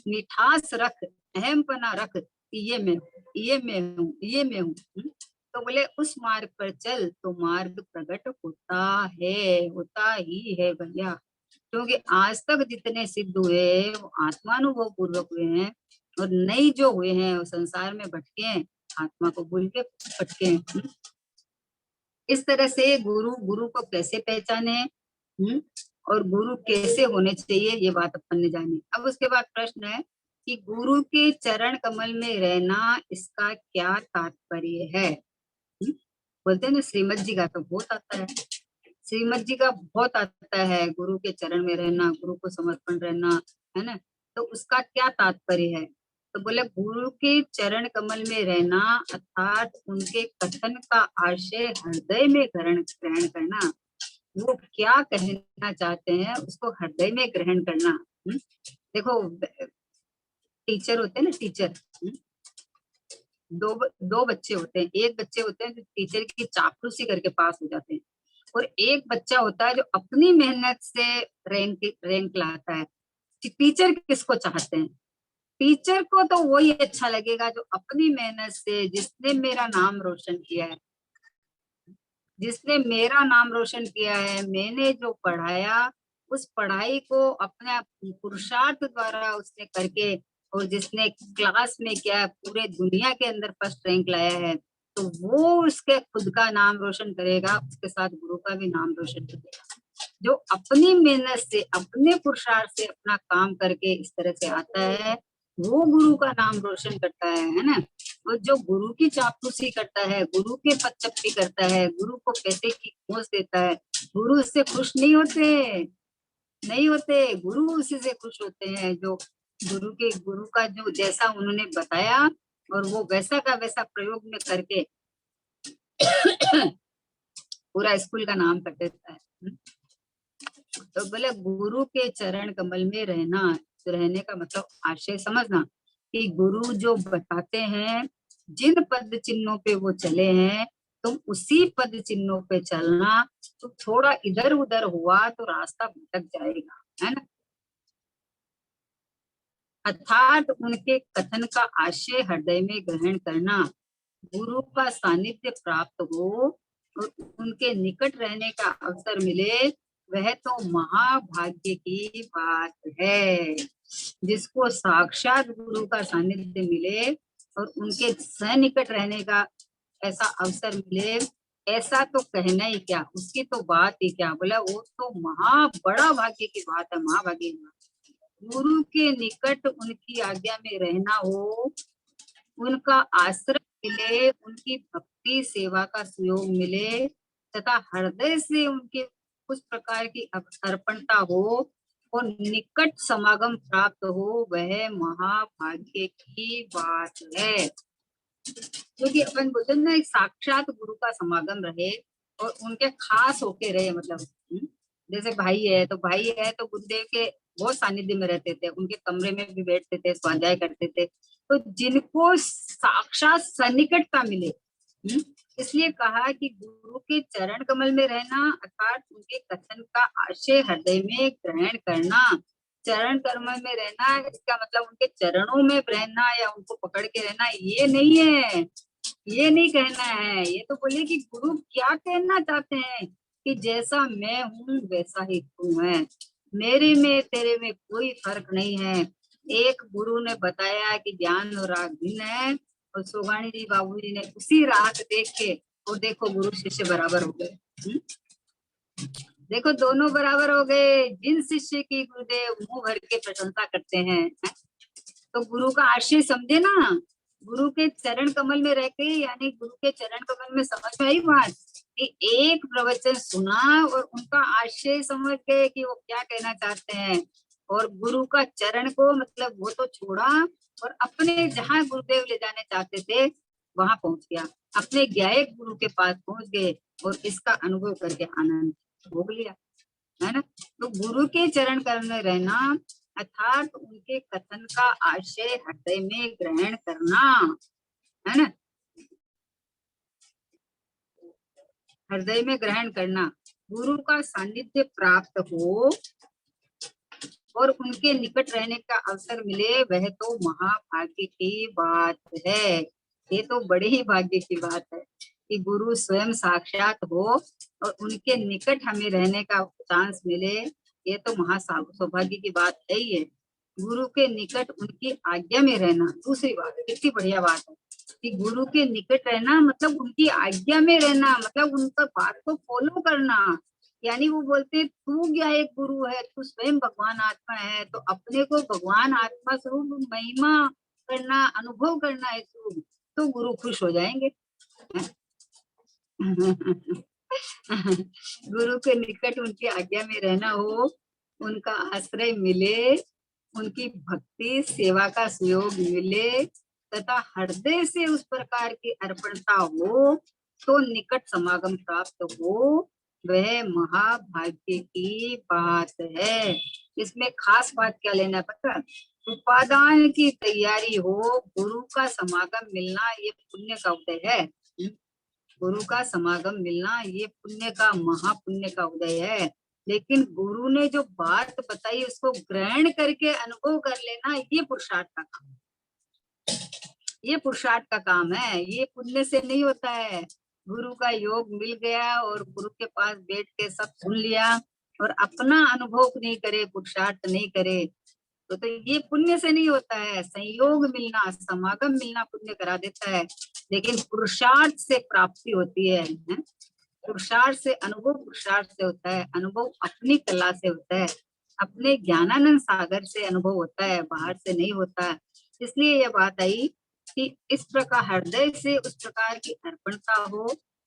मिठास रख, अहमपना रख, ये मैं हूँ, ये मैं हूँ, ये मैं हूँ। तो बोले उस मार्ग पर चल तो मार्ग प्रकट होता ही है भैया। क्योंकि आज तक जितने सिद्ध हुए वो आत्मानुभव पूर्वक हुए हैं, और नई जो हुए हैं वो संसार में भटके हैं, आत्मा को भूल के भटके हैं। इस तरह से गुरु गुरु को कैसे पहचाने, और गुरु कैसे होने चाहिए, ये बात अपन ने जानी। अब उसके बाद प्रश्न है कि गुरु के चरण कमल में रहना, इसका क्या तात्पर्य है। बोलते हैं ना, श्रीमद जी का तो बहुत आता है, श्रीमद जी का बहुत आता है, गुरु के चरण में रहना, गुरु को समर्पण रहना, है ना। तो उसका क्या तात्पर्य है, तो बोले गुरु के चरण कमल में रहना अर्थात उनके कथन का आशय हृदय में ग्रहण करना। वो क्या कहना चाहते हैं उसको हृदय में ग्रहण करना। देखो टीचर होते हैं ना, टीचर, दो बच्चे होते हैं। एक बच्चे होते हैं जो टीचर की चापलूसी करके पास हो जाते हैं, और एक बच्चा होता है जो अपनी मेहनत से रैंक लाता है। टीचर किसको चाहते हैं, टीचर को तो वही अच्छा लगेगा जो अपनी मेहनत से, जिसने मेरा नाम रोशन किया है, जिसने मेरा नाम रोशन किया है, मैंने जो पढ़ाया उस पढ़ाई को अपने पुरुषार्थ द्वारा उसने करके, और जिसने क्लास में क्या पूरे दुनिया के अंदर फर्स्ट रैंक लाया है, तो वो उसके खुद का नाम रोशन करेगा, उसके साथ गुरु का भी नाम रोशन करेगा। जो अपनी मेहनत से, अपने पुरुषार्थ से अपना काम करके इस तरह से आता है, वो गुरु का नाम रोशन करता है ना। और जो गुरु की चापलूसी करता है, गुरु के पदचप्पी करता है, गुरु को पैसे की घूस देता है, गुरु उससे खुश नहीं होते, नहीं होते। गुरु उसी से खुश होते हैं जो गुरु का जो जैसा उन्होंने बताया और वो वैसा का वैसा प्रयोग में करके पूरा स्कूल का नाम कर देता है। तो बोले गुरु के चरण कमल में रहने का मतलब आशय समझना कि गुरु जो बताते हैं, जिन पद चिन्हों पे वो चले हैं, तुम उसी पद चिन्हों पे चलना। तो थोड़ा इधर उधर हुआ तो रास्ता भटक जाएगा, है ना। अर्थात उनके कथन का आशय हृदय में ग्रहण करना, गुरु का सानिध्य प्राप्त हो और उनके निकट रहने का अवसर मिले, वह तो महाभाग्य की बात है। जिसको साक्षात गुरु का सानिध्य मिले और उनके सनिकट रहने का ऐसा अवसर मिले, ऐसा तो कहना ही क्या, उसकी तो बात ही क्या। बोला वो तो बड़ा भाग्य की बात है, महाभाग्य की बात। गुरु के निकट उनकी आज्ञा में रहना हो, उनका आश्रय मिले, उनकी भक्ति सेवा का सहयोग मिले, तथा हृदय से उनके कुछ प्रकार की अर्पणता हो और निकट समागम प्राप्त हो, वह महाभाग्य की बात है। क्योंकि अपन बोलते ना, एक साक्षात गुरु का समागम रहे और उनके खास होके रहे, मतलब जैसे भाई है तो गुरुदेव के बहुत सानिध्य में रहते थे, उनके कमरे में भी बैठते थे, स्वाध्याय करते थे। तो जिनको साक्षात सन्निकटता मिले, इसलिए कहा कि गुरु के चरण कमल में रहना अर्थात उनके कथन का आशय हृदय में ग्रहण करना। चरण कमल में रहना इसका मतलब उनके चरणों में रहना या उनको पकड़ के रहना, ये नहीं है, ये नहीं कहना है। ये तो बोलिए कि गुरु क्या कहना चाहते हैं कि जैसा मैं हूँ वैसा ही तू है, मेरे में तेरे में कोई फर्क नहीं है। एक गुरु ने बताया कि ज्ञान और राग भिन्न है, और सोगानी जी बाबू जी ने उसी राह देख के, और देखो गुरु शिष्य बराबर हो गए। देखो दोनों बराबर हो गए। जिन शिष्य की गुरुदेव मुंह भर के प्रशंसा करते हैं, तो गुरु का आशय समझे ना। गुरु के चरण कमल में रह के, यानी गुरु के चरण कमल में समझ में आई बात कि एक प्रवचन सुना और उनका आशय समझ गए कि वो क्या कहना चाहते हैं, और गुरु का चरण को मतलब वो तो छोड़ा और अपने जहाँ गुरुदेव ले जाने चाहते थे वहां पहुंच गया, अपने ज्ञायक गुरु के पास पहुंच गए और इसका अनुभव करके आनंद भोग लिया, है ना। तो गुरु के चरण कमल में रहना अर्थात उनके कथन का आशय हृदय में ग्रहण करना, है ना, हृदय में ग्रहण करना। गुरु का सानिध्य प्राप्त हो और उनके निकट रहने का अवसर मिले, वह तो महाभाग्य की बात है। ये तो बड़े ही भाग्य की बात है। कि गुरु स्वयं साक्षात हो और उनके निकट हमें रहने का चांस मिले, ये तो महा सौभाग्य की बात है ही है। गुरु के निकट उनकी आज्ञा में रहना दूसरी बात है, कितनी बढ़िया बात है कि गुरु के निकट रहना मतलब उनकी आज्ञा में रहना, मतलब उनका बात को फॉलो करना। यानी वो बोलते तू क्या एक गुरु है, तू स्वयं भगवान आत्मा है, तो अपने को भगवान आत्मा स्वरूप महिमा करना, अनुभव करना है तो गुरु खुश हो जाएंगे। गुरु के निकट उनकी आज्ञा में रहना हो, उनका आश्रय मिले, उनकी भक्ति सेवा का सहयोग मिले तथा हृदय से उस प्रकार की अर्पणता हो तो निकट समागम प्राप्त हो, वह महाभाग्य की बात है। इसमें खास बात क्या लेना पता, उपादान की तैयारी हो, गुरु का समागम मिलना ये पुण्य का उदय है। गुरु का समागम मिलना ये पुण्य का महापुण्य का उदय है। लेकिन गुरु ने जो बात बताई उसको ग्रहण करके अनुभव कर लेना ये पुरुषार्थ का काम, ये पुरुषार्थ का काम है, ये पुण्य से नहीं होता है। गुरु का योग मिल गया और गुरु के पास बैठ के सब सुन लिया और अपना अनुभव नहीं करे, पुरुषार्थ नहीं करे, तो ये पुण्य से नहीं होता है। संयोग मिलना, समागम मिलना पुण्य करा देता है, लेकिन पुरुषार्थ से प्राप्ति होती है। पुरुषार्थ से अनुभव, पुरुषार्थ से होता है अनुभव, अपनी कला से होता है, अपने ज्ञानानंद सागर से अनुभव होता है, बाहर से नहीं होता है। इसलिए यह बात आई कि इस प्रकार हृदय से उस प्रकार की अर्पणता हो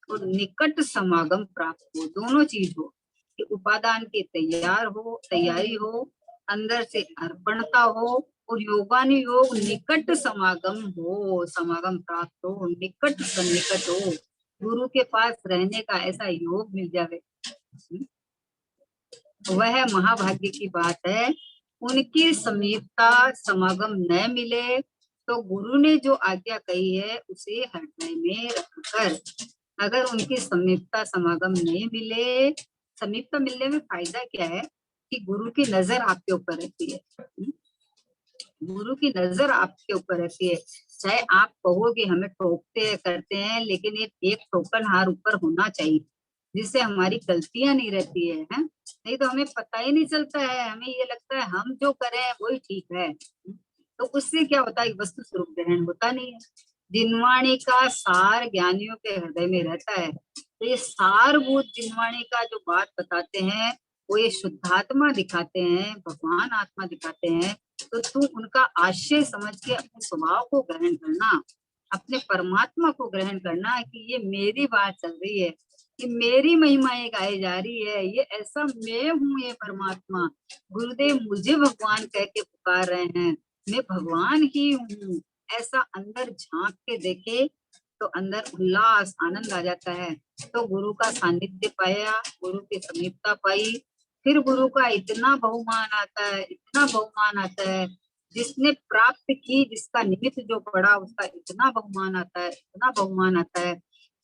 और निकट समागम प्राप्त हो, दोनों चीज हो कि उपादान की तैयारी हो, अंदर से अर्पणता हो और योगानुयोग निकट समागम हो, समागम प्राप्त हो, निकट सन्निकट हो, गुरु के पास रहने का ऐसा योग मिल जाए, वह महाभाग्य की बात है। उनकी समीपता समागम न मिले तो गुरु ने जो आज्ञा कही है उसे हृदय में रखकर, अगर उनकी समीपता समागम नहीं मिले, समीपता मिलने में फायदा क्या है कि गुरु की नजर आपके ऊपर रहती है, गुरु की नजर आपके ऊपर रहती है। चाहे आप कहोगे हमें टोकते हैं करते हैं, लेकिन एक टोकन हार ऊपर होना चाहिए जिससे हमारी गलतियां नहीं रहती है, नहीं तो हमें पता ही नहीं चलता है, हमें ये लगता है हम जो करें वही ठीक है, तो उससे क्या होता है, वस्तु स्वरूप ग्रहण होता नहीं है। जिनवाणी का सार ज्ञानियों के हृदय में रहता है, तो ये सारभूत जिनवाणी का जो बात बताते हैं वो ये शुद्धात्मा दिखाते हैं, भगवान आत्मा दिखाते हैं, तो तू उनका आशय समझ के अपने स्वभाव को ग्रहण करना, अपने परमात्मा को ग्रहण करना कि ये मेरी बात चल रही है, कि मेरी महिमाएं गाई जा रही है, ये ऐसा मैं हूँ, ये परमात्मा गुरुदेव मुझे भगवान कह के पुकार रहे हैं, मैं भगवान ही हूँ, ऐसा अंदर झांक के देखे तो अंदर उल्लास आनंद आ जाता है। तो गुरु का सानिध्य पाया, गुरु की समीपता पाई, फिर गुरु का इतना बहुमान आता है, इतना बहुमान आता है, जिसने प्राप्त की, जिसका निमित्त जो पड़ा उसका इतना बहुमान आता है, इतना बहुमान आता है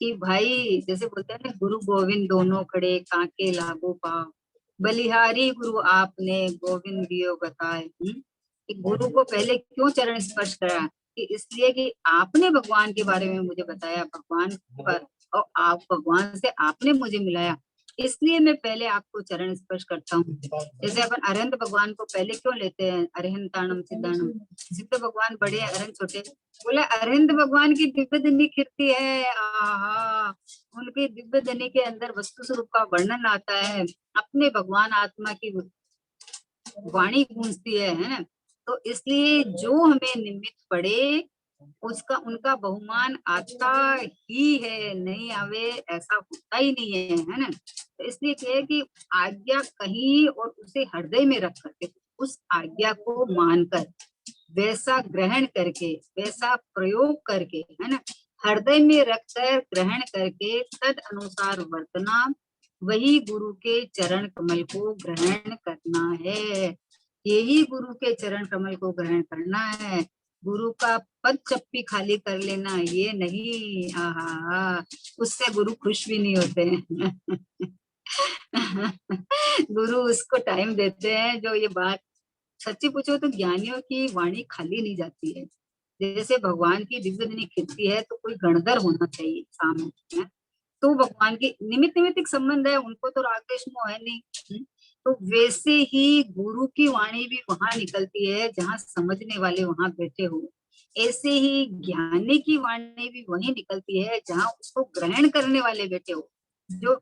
कि भाई जैसे बोलते हैं ना, गुरु गोविंद दोनों खड़े कांके लागो पाव, बलिहारी गुरु आपने गोविंद दियो बताए। कि गुरु को पहले क्यों चरण स्पर्श करा, कि इसलिए कि आपने भगवान के बारे में मुझे बताया, भगवान पर, और आप भगवान से आपने मुझे मिलाया, इसलिए मैं पहले आपको चरण स्पर्श करता हूँ। जैसे अपन अरहंत भगवान को पहले क्यों लेते हैं, अरहंताणम सिद्धाणम, सिद्ध भगवान बड़े अरहंत छोटे, बोले अरहंत भगवान की दिव्य धनी कीर्ति है, आहा, उनके दिव्य धनी के अंदर वस्तु स्वरूप का वर्णन आता है, अपने भगवान आत्मा की वाणी गूंजती है ना, तो इसलिए जो हमें निमित्त पड़े उसका उनका बहुमान आता ही है, नहीं आवे ऐसा होता ही नहीं है ना। तो इसलिए क्या कि आज्ञा कहीं और उसे हृदय में रख करके उस आज्ञा को मानकर, वैसा ग्रहण करके, वैसा प्रयोग करके, है ना, हृदय में रखकर ग्रहण करके तद अनुसार वर्तना, वही गुरु के चरण कमल को ग्रहण करना है, यही गुरु के चरण कमल को ग्रहण करना है। गुरु का पद चप्पी खाली कर लेना ये नहीं, आहा, उससे गुरु खुश भी नहीं होते हैं। गुरु उसको टाइम देते हैं जो ये बात, सच्ची पूछो तो ज्ञानियों की वाणी खाली नहीं जाती है, जैसे भगवान की दिव्य धनी खिलती है तो कोई गणधर होना चाहिए सामने, है? तो भगवान की निमित्त निमित्तिक संबंध है, उनको तो राग द्वेष मोह है नहीं। तो वैसे ही गुरु की वाणी भी वहां निकलती है जहां समझने वाले वहां बैठे हो। ऐसे ही ज्ञानी की वाणी भी वहीं निकलती है जहां उसको ग्रहण करने वाले बैठे हो, जो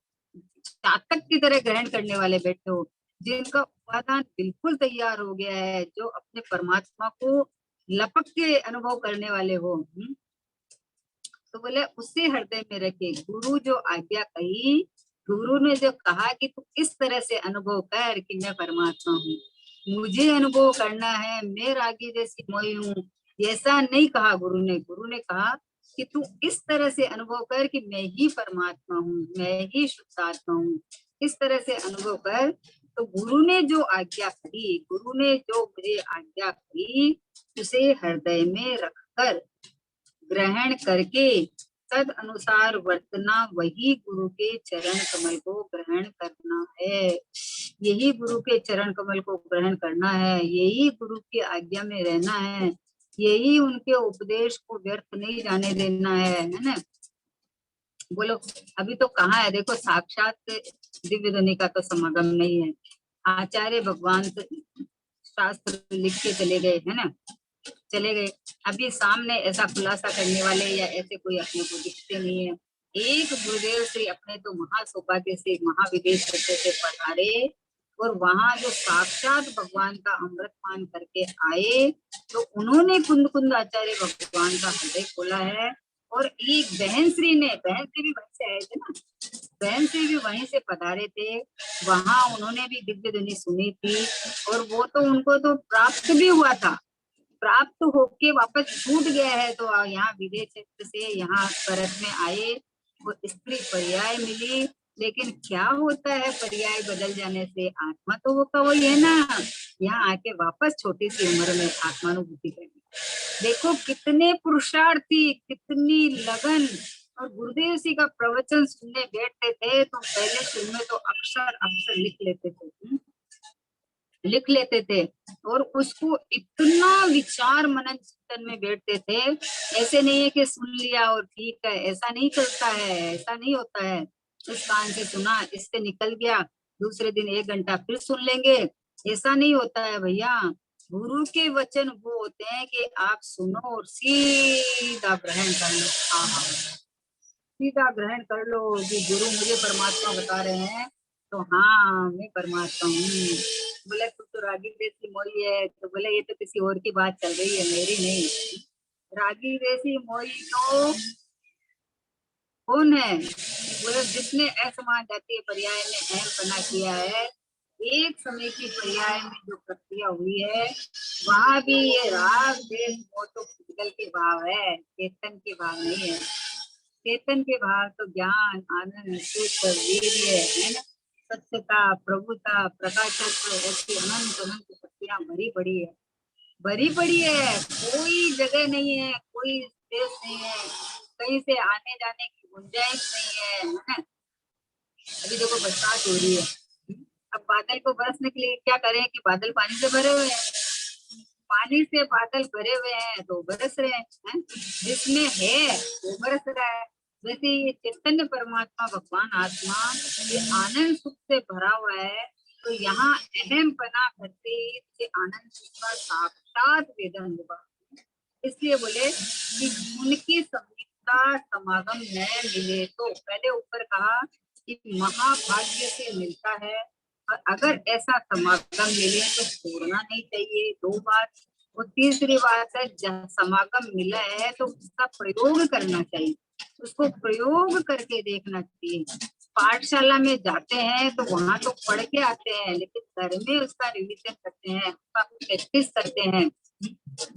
चातक की तरह ग्रहण करने वाले बैठे हो, जिनका उपादान बिल्कुल तैयार हो गया है, जो अपने परमात्मा को लपक के अनुभव करने वाले हो। तो बोले उसे हृदय में रखे। गुरु जो आज्ञा कही, गुरु ने जो कहा कि तू इस तरह से अनुभव कर कि मैं परमात्मा हूँ, मुझे अनुभव करना है, मैं रागी जैसी मोही हूँ, ऐसा नहीं कहा गुरु ने। गुरु ने कहा कि तू इस तरह से अनुभव कर कि मैं ही परमात्मा हूँ, मैं ही शुद्ध आत्मा हूँ, इस तरह से अनुभव कर। तो गुरु ने जो आज्ञा करी, गुरु ने जो मुझे आज्ञा करी, उसे हृदय में रखकर ग्रहण करके तद अनुसार वर्तना, वही गुरु के चरण कमल को ग्रहण करना है। यही गुरु के चरण कमल को ग्रहण करना है, यही गुरु की आज्ञा में रहना है, यही उनके उपदेश को व्यर्थ नहीं जाने देना है ना। बोलो अभी तो कहाँ है, देखो साक्षात दिव्य ध्वनि का तो समागम नहीं है। आचार्य भगवान तो शास्त्र लिख के चले गए, है ना, चले गए। अभी सामने ऐसा खुलासा करने वाले या ऐसे कोई अपने को दिखते नहीं है। एक गुरुदेव श्री अपने तो महासौभाग्य से महाविदेश से पधारे और वहां जो साक्षात भगवान का अमृत पान करके आए, तो उन्होंने कुंद कुंद आचार्य भगवान का हृदय खोला है। और एक बहन श्री भी वहीं से आए थे ना, बहन श्री भी वहीं से पधारे थे, वहां उन्होंने भी दिव्य ध्वनि सुनी थी। और वो तो उनको तो प्राप्त भी हुआ था, प्राप्त होके वापस छूट गया है, तो यहाँ विदेश क्षेत्र से यहाँ भारत में आए, वो स्त्री पर्याय मिली। लेकिन क्या होता है पर्याय बदल जाने से, आत्मा तो वो का वही है ना। यहाँ आके वापस छोटी सी उम्र में आत्मानुभूति करनी। देखो कितने पुरुषार्थी, कितनी लगन। और गुरुदेव जी का प्रवचन सुनने बैठते थे तो पहले शुरू में तो अक्षर अक्षर लिख लेते थे और उसको इतना विचार मनन चिंतन में बैठते थे। ऐसे नहीं है कि सुन लिया और ठीक है, ऐसा नहीं चलता है, ऐसा नहीं होता है। इस कान से सुना, इससे निकल गया, दूसरे दिन 1 घंटा फिर सुन लेंगे, ऐसा नहीं होता है भैया। गुरु के वचन वो होते हैं कि आप सुनो और सीधा ग्रहण कर लो। हाँ, सीधा ग्रहण कर लो कि गुरु मुझे परमात्मा बता रहे हैं, तो हाँ मैं परमात्मा हूँ। बोले तू तो रागी जैसी मोई है, तो बोले ये तो किसी और की बात चल रही है, मेरी नहीं। रागी जैसी मोई तो कौन है? बोले जिसने असमान जातीय पर्याय में अहम पना किया है। एक समय की पर्याय में जो प्रक्रिया हुई है, वहां भी ये राग देश मोह तो भूतल के भाव है, चेतन के भाव नहीं है। चेतन के भाव तो ज्ञान, आनंद, सुख, वीर्य, है ना, सत्यता, प्रभुता, प्रकाशत्व, ऐसी अनंत अनंत शक्तियां भरी पड़ी है, भरी पड़ी है। कोई जगह नहीं है, कोई स्पेस नहीं है, कहीं से आने जाने की गुंजाइश नहीं है। अभी देखो बरसात हो रही है, अब बादल को बरसने के लिए क्या करें कि बादल पानी से भरे हुए हैं, पानी से बादल भरे हुए हैं तो बरस रहे हैं, जिसमें है वो बरस रहा है। वैसे ये चैतन्य परमात्मा भगवान आत्मा ये आनंद सुख से भरा हुआ है, तो यहाँ अहम पना करते ये आनंद सुख का साक्षात वेदन होगा। इसलिए बोले कि उनकी समीपता समागम न मिले, तो पहले ऊपर कहा कि महाभाग्य से मिलता है, और अगर ऐसा समागम मिले तो छोड़ना नहीं चाहिए। 2 बात। और तीसरी बात है जहाँ समागम मिला है तो उसका प्रयोग करना चाहिए, उसको प्रयोग करके देखना चाहिए। पाठशाला में जाते हैं तो वहां तो पढ़ के आते हैं, लेकिन घर में उसका रिविजन करते हैं, उसका प्रैक्टिस करते हैं।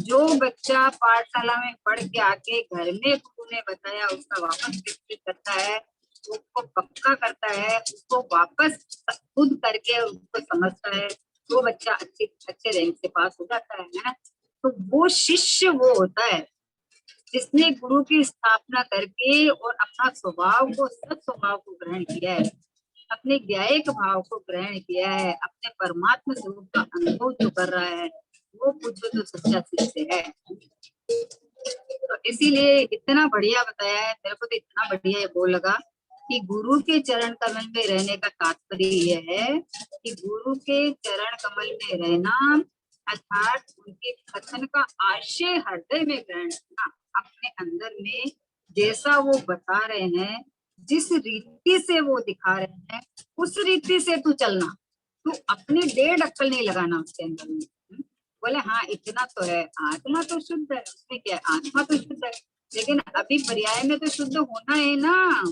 जो बच्चा पाठशाला में पढ़ के आके घर में गुरु ने बताया उसका वापस प्रैक्टिस करता है, उसको पक्का करता है, उसको वापस खुद करके उसको समझता है, वो बच्चा अच्छे रैंक से पास हो जाता है ना। तो वो शिष्य वो होता है जिसने गुरु की स्थापना करके और अपना स्वभाव को, सत स्वभाव को ग्रहण किया है, अपने ज्ञायक भाव को ग्रहण किया है, अपने परमात्मा स्वरूप का अनुभव जो कर रहा है, वो पूछो तो सच्चा शिष्य है। तो इसीलिए इतना बढ़िया बताया है, मेरे को तो इतना बढ़िया ये बोल लगा कि गुरु के चरण कमल में रहने का तात्पर्य यह है कि गुरु के चरण कमल में रहना अर्थात उनके कथन का आशय हृदय में ग्रहण करना, अपने अंदर में जैसा वो बता रहे हैं, जिस रीति से वो दिखा रहे हैं, उस रीति से तू चलना, तू अपनी डेढ़ अक्कल नहीं लगाना उसके अंदर में। बोले हाँ इतना तो है, आत्मा तो शुद्ध है, उसमें क्या है, आत्मा तो शुद्ध है, लेकिन अभी पर्याय में तो शुद्ध होना है ना।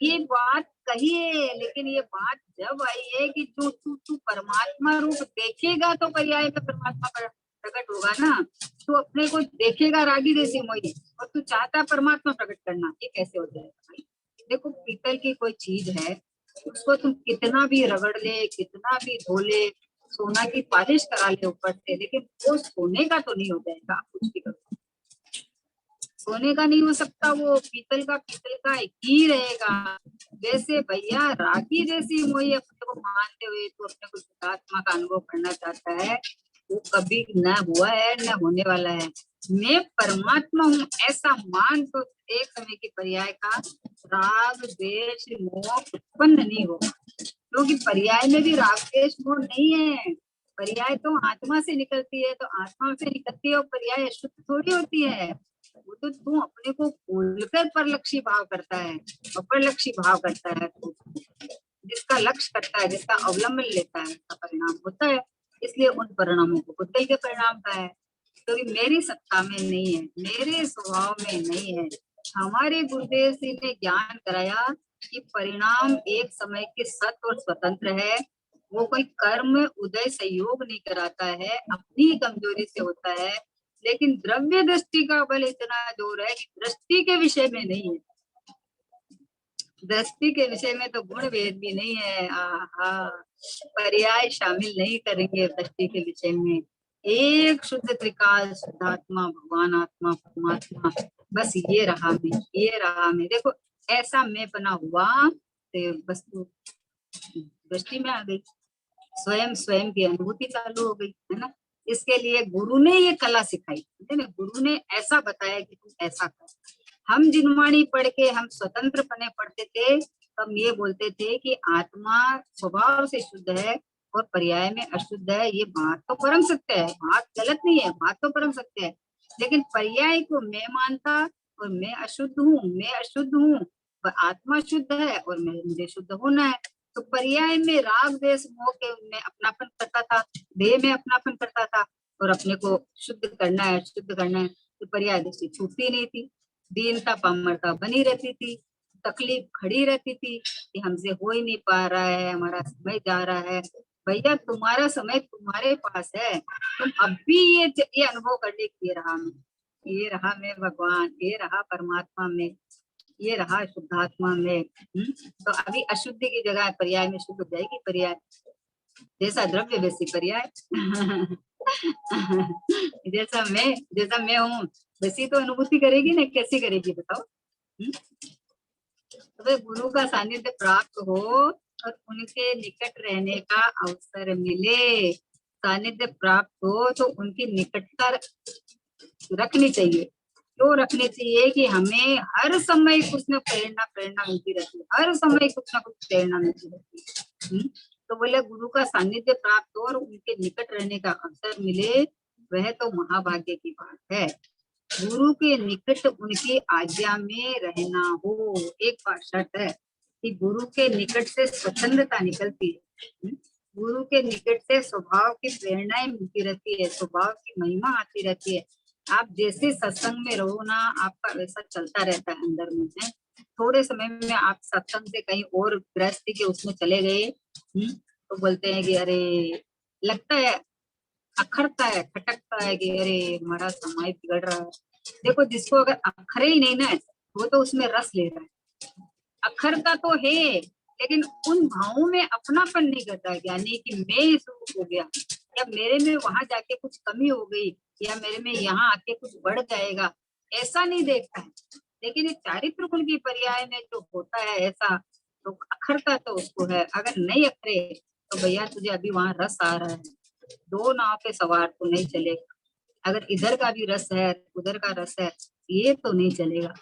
ये बात कही है, लेकिन ये बात जब आई है कि जो तू तू परमात्मा रूप देखेगा तो पर्याय में परमात्मा प्रकट होगा ना। तू अपने को देखेगा रागी जैसी मोई, और तू चाहता परमात्मा प्रकट करना, ये कैसे हो जाएगा भाई। देखो पीतल की कोई चीज है, उसको तुम कितना भी रगड़ ले, कितना भी धो ले, सोना की पॉलिश करा ले ऊपर से, लेकिन वो सोने का तो नहीं हो जाएगा। आप कुछ भी करो, सोने का नहीं हो सकता, वो पीतल का ही रहेगा। वैसे भैया रागी जैसी मोही अपने को मानते हुए तो अपने को शुद्धात्मा का अनुभव करना चाहता है, वो कभी न हुआ है न होने वाला है। मैं परमात्मा हूँ ऐसा मान तो एक समय के पर्याय का राग द्वेष मोह उत्पन्न नहीं होगा, क्योंकि पर्याय में भी राग द्वेष मोह नहीं है। पर्याय तो आत्मा से निकलती है, तो आत्मा से निकलती है, और पर्याय अशुद्ध थोड़ी होती है। वो तो तू अपने को भूलकर परलक्षी भाव करता है, और परलक्षी भाव करता है तो जिसका लक्ष्य करता है, जिसका अवलंबन लेता है, उसका परिणाम होता है। इसलिए उन परिणामों को बुद्धि के परिणाम का है, क्योंकि तो मेरी सत्ता में नहीं है, मेरे स्वभाव में नहीं है। हमारे गुरुदेव जी ने ज्ञान कराया कि परिणाम एक समय के सत्य और स्वतंत्र है, वो कोई कर्म उदय सहयोग नहीं कराता है, अपनी कमजोरी से होता है। लेकिन द्रव्य दृष्टि का बल इतना जोर है कि दृष्टि के विषय में नहीं है, दृष्टि के विषय में तो गुण भेद भी नहीं है। आहा, पर्याय शामिल नहीं करेंगे दृष्टि के विषय में। एक शुद्ध त्रिकाल शुद्धात्मा भगवान आत्मा परमात्मा, बस ये रहा में, ये रहा में। देखो ऐसा मैं बना हुआ तो वस्तु दृष्टि में आ गई, स्वयं स्वयं की अनुभूति चालू हो गई, है ना। इसके लिए गुरु ने ये कला सिखाई, है ना, गुरु ने ऐसा बताया कि तुम ऐसा कर। हम जिनवाणी पढ़ के हम स्वतंत्र पने पढ़ते थे, हम ये बोलते थे कि आत्मा स्वभाव से शुद्ध है और पर्याय में अशुद्ध है। ये बात तो परम सत्य है, बात गलत नहीं है, बात तो परम सत्य है। लेकिन पर्याय को मैं मानता और मैं अशुद्ध हूँ, मैं अशुद्ध हूँ, आत्मा शुद्ध है और मैं मुझे शुद्ध होना है। तो पर्याय में राग द्वेष मोह के में अपनापन करता था, देह में अपनापन करता था, और अपने को शुद्ध करना है, शुद्ध करना है, तो पर्याय दृष्टि छूटती नहीं थी, दीनता पामरता बनी रहती थी, तकलीफ खड़ी रहती थी कि हमसे हो ही नहीं पा रहा है, हमारा समय जा रहा है। भैया तुम्हारा समय तुम्हारे पास है, तुम अब भी ये अनुभव करने की ये रहा मैं भगवान, ये रहा परमात्मा में, ये रहा शुद्धात्मा में। तो अभी अशुद्धि की जगह पर्याय में शुद्ध हो जाएगी। पर्याय जैसा द्रव्य वैसी पर्याय जैसा मैं हूँ वैसी तो अनुभूति करेगी ना, कैसी करेगी बताओ। तो गुरु का सानिध्य प्राप्त हो और उनके निकट रहने का अवसर मिले, सानिध्य प्राप्त हो तो उनकी निकटता रखनी चाहिए। क्यों रखनी चाहिए कि हमें हर समय कुछ न प्रेरणा मिलती रहती है, हर समय कुछ ना कुछ प्रेरणा मिलती रहती है। तो बोले गुरु का सानिध्य प्राप्त हो और उनके निकट रहने का अवसर मिले, वह तो महाभाग्य की बात है। गुरु के निकट उनकी आज्ञा में रहना हो, एक बात शर्त है कि गुरु के निकट से स्वतंत्रता निकलती है, गुरु के निकट से स्वभाव की प्रेरणाएं मिलती रहती है, स्वभाव की महिमा आती रहती है। आप जैसे सत्संग में रहो ना, आपका वैसा चलता रहता है अंदर में है। थोड़े समय में आप सत्संग से कहीं और गृहस्थी के उसमें चले गए, तो बोलते हैं कि अरे लगता है, अखरता है, खटकता है कि अरे हमारा समय बिगड़ रहा है। देखो जिसको अगर अखरे ही नहीं ना, वो तो उसमें रस ले रहा है। अखरता तो है, लेकिन उन भावों में अपनापन नहीं करता, यानी कि मैं शुरू हो गया, या मेरे में वहां जाके कुछ कमी हो गई, या मेरे में यहाँ आके कुछ बढ़ जाएगा, ऐसा नहीं देखता है। लेकिन इस चारित्र गुण की पर्याय में जो होता है ऐसा, तो अखरता तो उसको है। अगर नहीं अखरे तो भैया तुझे अभी वहां रस आ रहा है, दो नाव पे सवार तो नहीं चलेगा। अगर इधर का भी रस है उधर का रस है, ये तो नहीं चलेगा।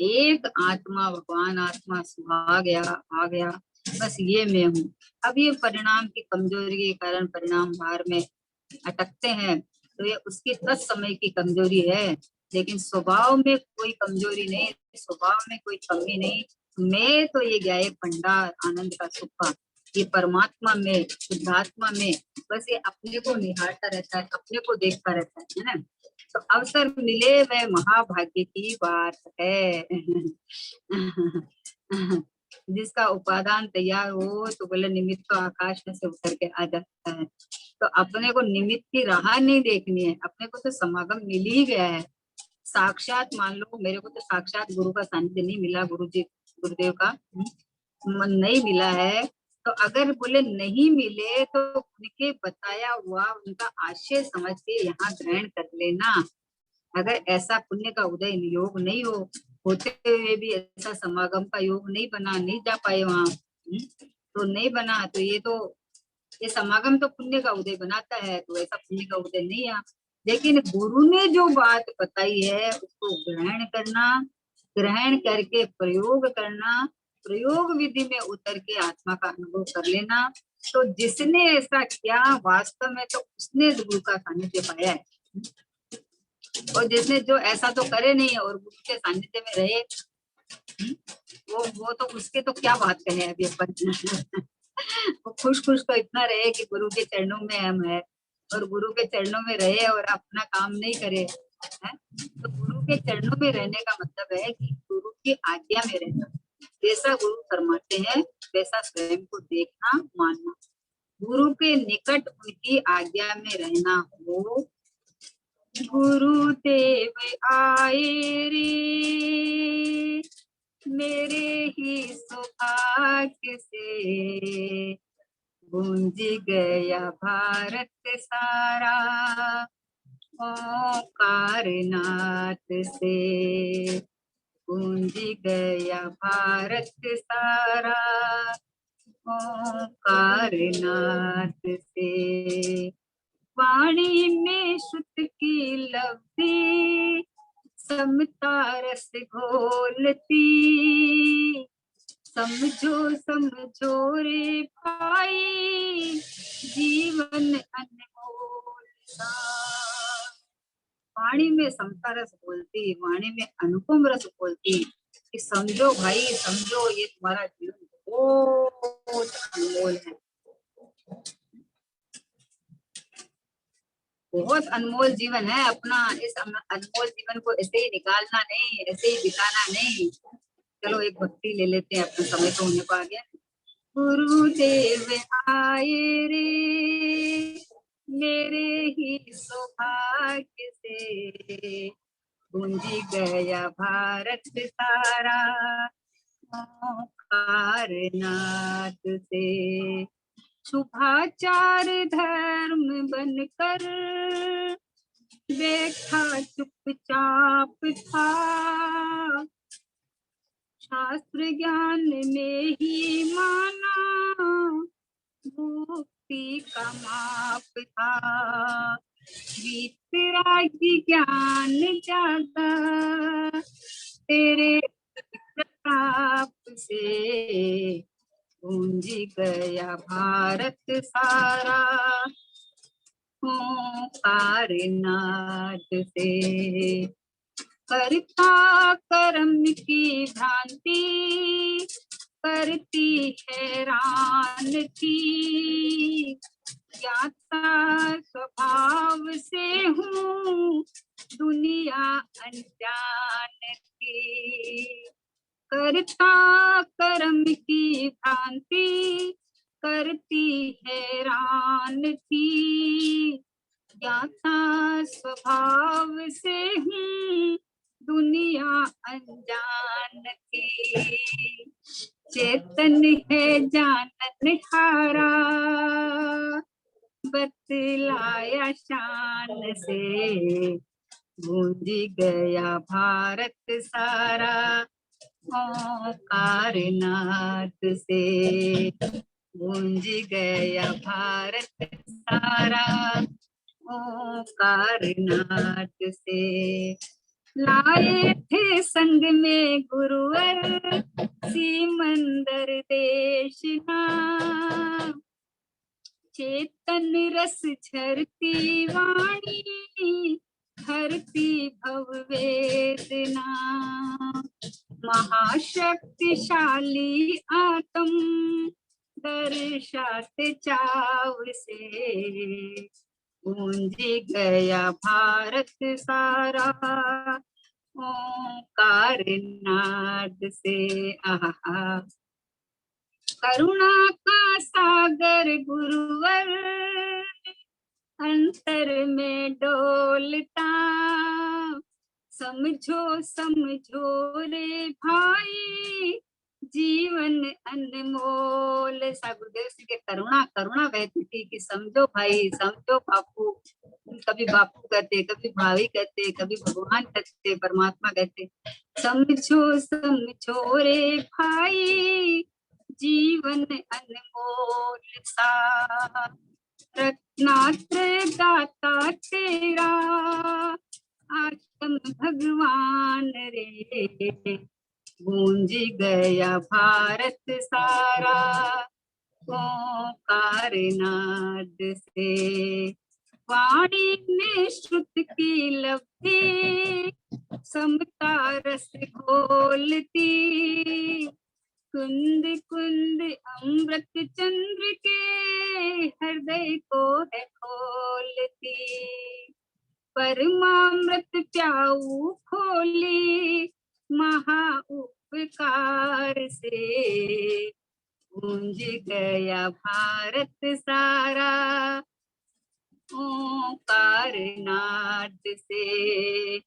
एक आत्मा भगवान आत्मा आ गया आ गया, बस ये मैं हूँ। अब ये परिणाम की कमजोरी के कारण परिणाम भार में अटकते हैं, तो ये उसकी तत्समय की कमजोरी है, लेकिन स्वभाव में कोई कमजोरी नहीं, स्वभाव में कोई कमी नहीं। मैं तो ये गया है भंडार आनंद का सुख का, ये परमात्मा में शुद्धात्मा में, बस ये अपने को निहारता रहता है, अपने को देखता रहता है ना। तो अवसर मिले वह महाभाग्य की बात है। जिसका उपादान तैयार हो तो बोले निमित्त तो आकाश में से उतर के आ जाता है। तो अपने को निमित्त की राह नहीं देखनी है, अपने को तो समागम मिल ही गया है साक्षात। मान लो मेरे को तो साक्षात गुरु का सानिध्य नहीं मिला, गुरु जी गुरुदेव का मन नहीं मिला है, तो अगर बोले नहीं मिले तो उनके बताया हुआ उनका आशय समझ के यहाँ ग्रहण कर लेना। अगर ऐसा पुण्य का उदय योग नहीं हो, होते हुए भी ऐसा समागम का योग नहीं बना, नहीं जा पाए वहां, तो नहीं बना, तो ये समागम तो पुण्य का उदय बनाता है, तो ऐसा पुण्य का उदय नहीं है। लेकिन गुरु ने जो बात बताई है उसको ग्रहण करना, ग्रहण करके प्रयोग करना, प्रयोग विधि में उतर के आत्मा का अनुभव कर लेना। तो जिसने ऐसा किया वास्तव में तो उसने गुरु का सानिध्य पाया है, और जिसने जो ऐसा तो करे नहीं और गुरु के सानिध्य में रहे, वो तो उसके तो क्या बात कहे अभी अपन। वो खुश खुश तो इतना रहे कि गुरु के चरणों में हम है, और गुरु के चरणों में रहे और अपना काम नहीं करे है? तो गुरु के चरणों में रहने का मतलब है कि गुरु की आज्ञा में रहना, जैसा गुरु फरमाते हैं वैसा स्वयं को देखना मानना, गुरु के निकट उनकी आज्ञा में रहना हो। गुरुदेव आए रे मेरे ही सौभाग्य से, गूंज गया भारत सारा ओंकारनाथ से, गूंज गया भारत सारा ओंकारनाथ से। वाणी में श्रुत की लब्धि समता रस घोलती, समझो समझो रे भाई जीवन अनमोल सा। वाणी में समता रस बोलती, वाणी में अनुपम रस बोलती कि समझो भाई समझो, ये तुम्हारा जीवन बहुत अनमोल है, बहुत अनमोल जीवन है अपना। इस अनमोल जीवन को ऐसे ही निकालना नहीं, ऐसे ही बिताना नहीं। चलो एक भक्ति ले लेते हैं, अपना समय तो होने को आ गया। गुरुदेव आए रे मेरे ही सौभाग्य से, गूंजी गया भारत सारा ओंकारनाथ से। शुभाचार धर्म बनकर बैठा चुपचाप था, शास्त्र ज्ञान में ही माना मुक्ति का माप था। वितरागी ज्ञान जागा तेरे प्रताप से, गूंज गया भारत सारा ओंकारनाथ से। करता कर्म की भ्रांति करती हैरान थी, ज्ञाता स्वभाव से हूँ दुनिया अनजान थी। करता कर्म की भ्रांति करती हैरान थी, ज्ञाता स्वभाव से हूँ दुनिया अनजान थी। चेतन है जानन हारा बतलाया शान से, गूंज गया भारत सारा ओंकारनाथ से, गूंज गया भारत सारा ओंकारनाथ से। लाए थे संग में गुरुवर सिमंदर देशना, चेतन रस झरती वाणी हरती भव वेदना। महाशक्तिशाली आत्म दर्शात चाव से, गूंज गया भारत सारा ओंकार नाद से। आहा, करुणा का सागर गुरुवर अंतर में डोलता, समझो समझो रे भाई जीवन अनमोल। सा गुरुदेव सिंह के करुणा करुणा बहती थी कि समझो भाई, समझो बापू। कभी बापू कहते, कभी भाई कहते, कभी भगवान कहते, परमात्मा कहते। समझो समझो रे भाई जीवन अनमोल सा, रत्नात्र दाता तेरा आत्म भगवान रे, गूंज गया भारत सारा ओंकार नाद से। वाणी में श्रुत की लब्धि समता रस घोलती, कुंद कुंद अमृत चंद्र के हृदय को है खोलती। परमामृत प्याऊ खोली महा उपकार से, गूंज गया भारत सारा ओंकार नाद से,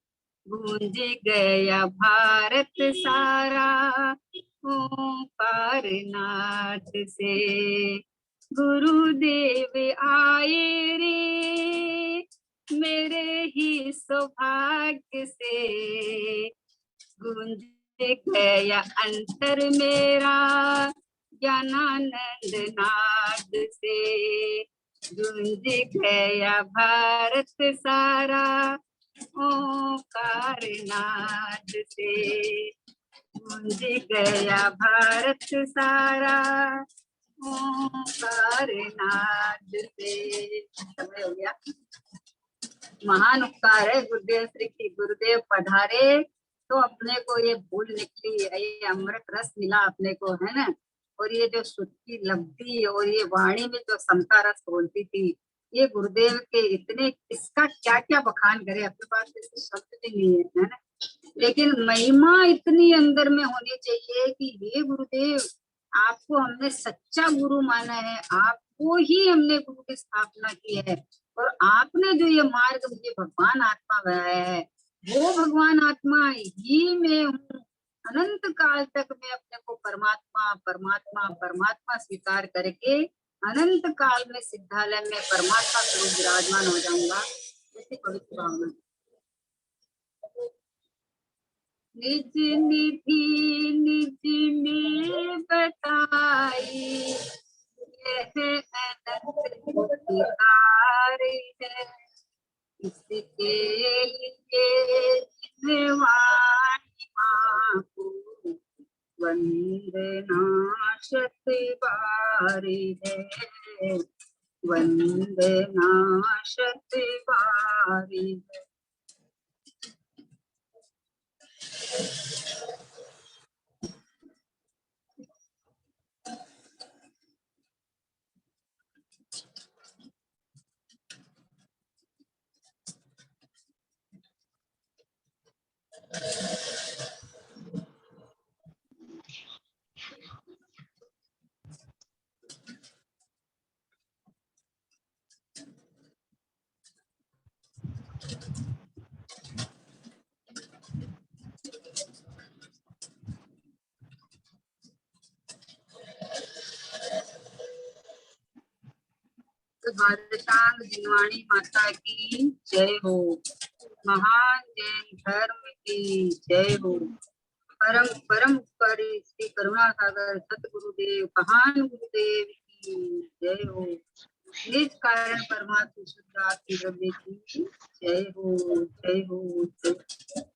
गूंज गया भारत सारा ओंकार नाद से। गुरुदेव आए रे मेरे ही सौभाग्य से, गूंज गया अंतर मेरा ज्ञानानंद नाद से, गूंज गया भारत सारा ओंकार नाद से, गूंज गया भारत सारा ओंकार नाद से। समय हो गया। महान उपकार है गुरुदेव श्री की। गुरुदेव पधारे तो अपने को ये भूल निकली, ये अमृत रस मिला अपने को, है ना। और ये जो शुद्ध की लब्धि और ये वाणी में जो समता रस बोलती थी, ये गुरुदेव के इतने, इसका क्या क्या बखान करे, अपने पास ऐसे शब्द भी नहीं है ना। लेकिन महिमा इतनी अंदर में होनी चाहिए कि हे गुरुदेव, आपको हमने सच्चा गुरु माना है, आपको ही हमने गुरु की स्थापना की है, और आपने जो ये मार्ग मुझे भगवान आत्मा बनाया है, वो भगवान आत्मा ही मैं हूँ। अनंत काल तक मैं अपने को परमात्मा परमात्मा परमात्मा स्वीकार करके अनंत काल में सिद्धालय में परमात्मा स्वरूप विराजमान हो जाऊंगा। ऐसी पवित्र भावना। निज निधि निज में बताई, यह अनंत उपकार है, इसके लिए जिनवाणी माँ वंदना शत बारी है, वंदना शत बारी है। भारतांग जिनवाणी माता की जय हो। महान जैन धर्म की जय हो। परम परम उपकारी श्री करुणा सागर सतगुरुदेव महान गुरुदेव की जय हो। निज कारण परमात्मा शुद्ध आत्म द्रव्य की जय हो जय हो जय हो।